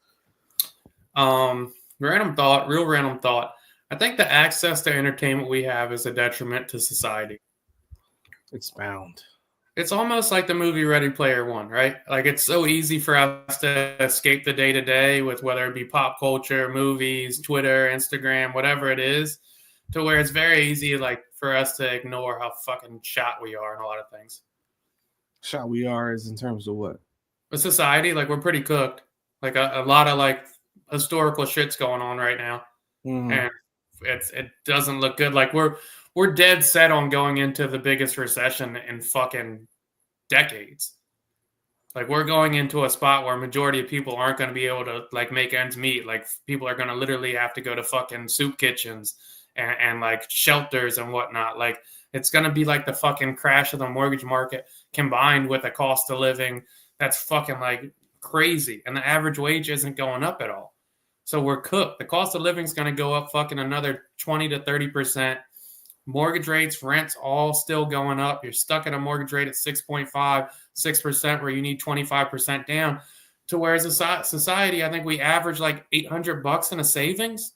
Real random thought. I think the access to entertainment we have is a detriment to society. Expound. It's almost like the movie Ready Player One, right? Like, it's so easy for us to escape the day-to-day with whether it be pop culture, movies, Twitter, Instagram, whatever it is, to where it's very easy, like, for us to ignore how fucking shot we are in a lot of things. Shot we are is in terms of what? With society, like, we're pretty cooked. Like, a lot of, like, historical shit's going on right now. And it doesn't look good. Like, we're dead set on going into the biggest recession in fucking decades. Like, we're going into a spot where a majority of people aren't going to be able to, like, make ends meet. Like, people are going to literally have to go to fucking soup kitchens and like shelters and whatnot. Like, it's going to be like the fucking crash of the mortgage market combined with a cost of living that's fucking like crazy. And the average wage isn't going up at all. So we're cooked. The cost of living is going to go up fucking another 20 to 30%. Mortgage rates, rents, all still going up. You're stuck at a mortgage rate at 6.5, 6%, where you need 25% down. To where as a society, I think we average like $800 in a savings.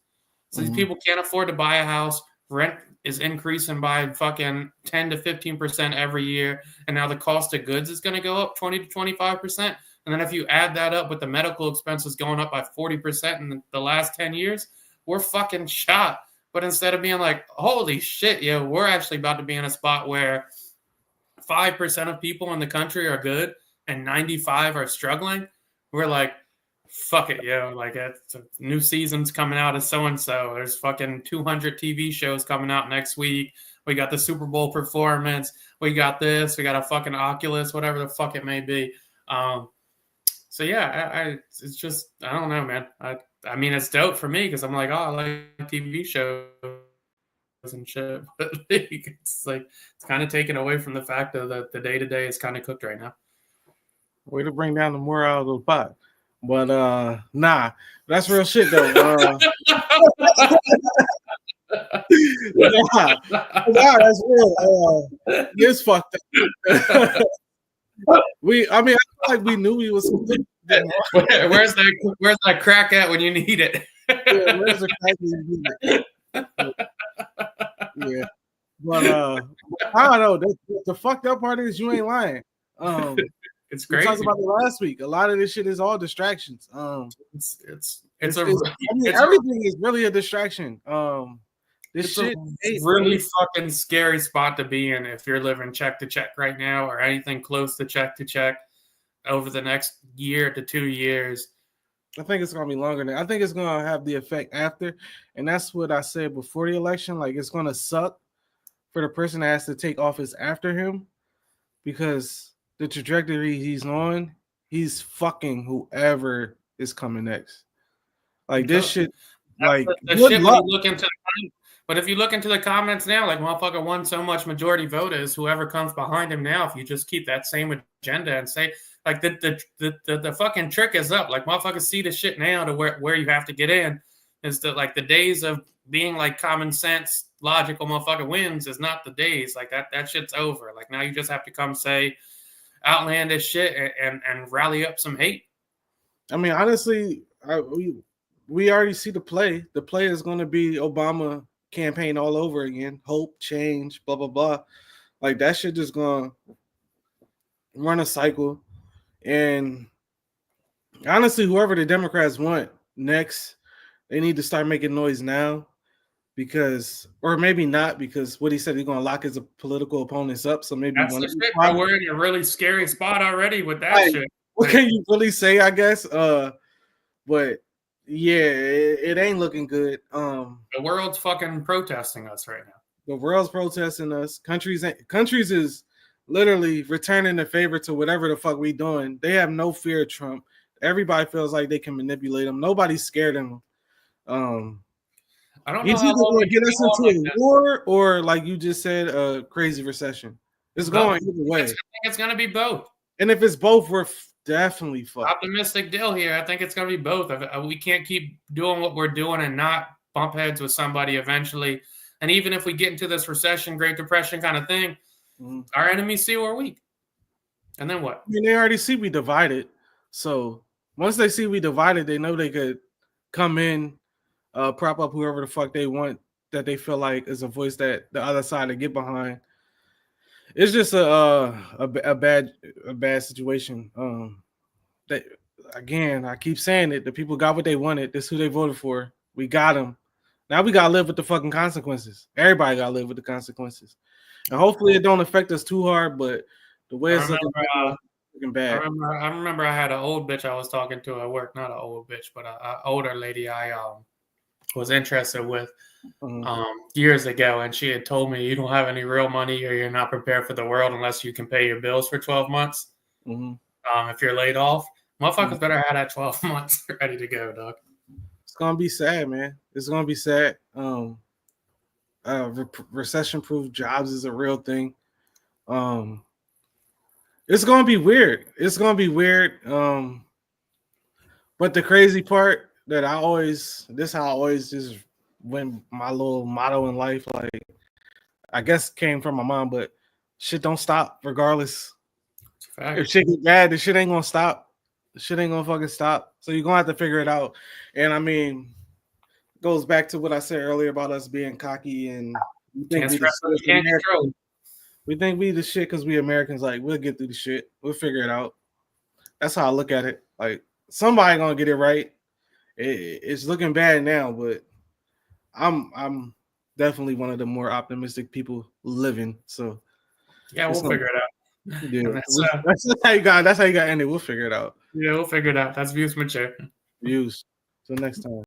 So these people can't afford to buy a house. Rent is increasing by fucking 10 to 15% every year. And now the cost of goods is going to go up 20 to 25%. And then if you add that up with the medical expenses going up by 40% in the last 10 years, we're fucking shot. But instead of being like, holy shit, yo, we're actually about to be in a spot where 5% of people in the country are good and 95 are struggling. We're like, fuck it, yo. Like, it's a new season's coming out of so-and-so. There's fucking 200 TV shows coming out next week. We got the Super Bowl performance. We got this. We got a fucking Oculus, whatever the fuck it may be. So, yeah, it's just, I don't know, man. I mean, it's dope for me because I'm like, oh, I like TV shows and shit. But it's kind of taken away from the fact that the day-to-day is kind of cooked right now. Way to bring down the morale of the pot. But, nah, that's real shit, though. Nah, that's real. It's fucked up. I feel like we knew he was. Where's that crack at when you need it? Yeah, where's the crack when you need it? Yeah, but I don't know. The fucked up part is you ain't lying. It's crazy. We talked about it last week. A lot of this shit is all distractions. Everything is really a distraction. This shit is really fucking scary spot to be in if you're living check to check right now or anything close to check over the next year to 2 years. I think it's gonna be longer than I think it's gonna have the effect after, and that's what I said before the election. Like, it's gonna suck for the person that has to take office after him because the trajectory he's on, he's fucking whoever is coming next. Like this shit, like the good shit luck. when you look into but if you look into the comments now, like motherfucker won so much majority vote is whoever comes behind him now. If you just keep that same agenda and say like the fucking trick is up. Like motherfuckers see the shit now to where you have to get in is that like the days of being like common sense, logical motherfucker wins is not the days. Like that shit's over. Like now you just have to come say outlandish shit and rally up some hate. I mean, honestly, we already see the play. The play is going to be Obama campaign all over again. Hope, change, blah, blah, blah. Like that shit just going to run a cycle. And honestly, whoever the Democrats want next, they need to start making noise now because, or maybe not, because what he said, he's going to lock his political opponents up. So maybe that's the shit, bro. We're in a really scary spot already with that shit. What can you really say, I guess? But yeah, it ain't looking good. The world's fucking protesting us right now. The world's protesting us. Countries is literally returning the favor to whatever the fuck we doing. They have no fear of Trump. Everybody feels like they can manipulate him. Nobody's scared of him. I don't know he's how either long going to get us into like a war or, like you just said, a crazy recession. It's going either way. I think it's going to be both. And if it's both, we're definitely fucked. Optimistic deal here. I think it's going to be both. We can't keep doing what we're doing and not bump heads with somebody eventually. And even if we get into this recession, Great Depression kind of thing, our enemies see we're weak. And then what? I mean, they already see we divided. So once they see we divided, they know they could come in, prop up whoever the fuck they want that they feel like is a voice that the other side to get behind. It's just a bad situation. That again, I keep saying it. The people got what they wanted. This is who they voted for. We got them. Now we gotta live with the fucking consequences. Everybody gotta live with the consequences, and hopefully it don't affect us too hard. But the way it's looking bad. I remember I had an old bitch I was talking to at work. Not an old bitch, but an older lady I was interested with years ago, and she had told me, you don't have any real money or you're not prepared for the world unless you can pay your bills for 12 months. If you're laid off, motherfuckers better have that 12 months ready to go, dog. It's gonna be sad, man. It's gonna be sad. Recession-proof jobs is a real thing. It's gonna be weird. It's gonna be weird. But the crazy part that how I always just went my little motto in life, like I guess came from my mom, but shit don't stop regardless. If shit get bad, the shit ain't gonna stop. The shit ain't gonna fucking stop. So you're gonna have to figure it out. And I mean, it goes back to what I said earlier about us being cocky and we think we the shit because we Americans. Like we'll get through the shit. We'll figure it out. That's how I look at it. Like somebody gonna get it right. It's looking bad now, but I'm definitely one of the more optimistic people living. So yeah, we'll figure it out. Yeah, that's how you got. That's how you got ended. We'll figure it out. Yeah, we'll figure it out. That's views, mature. Views. Till next time.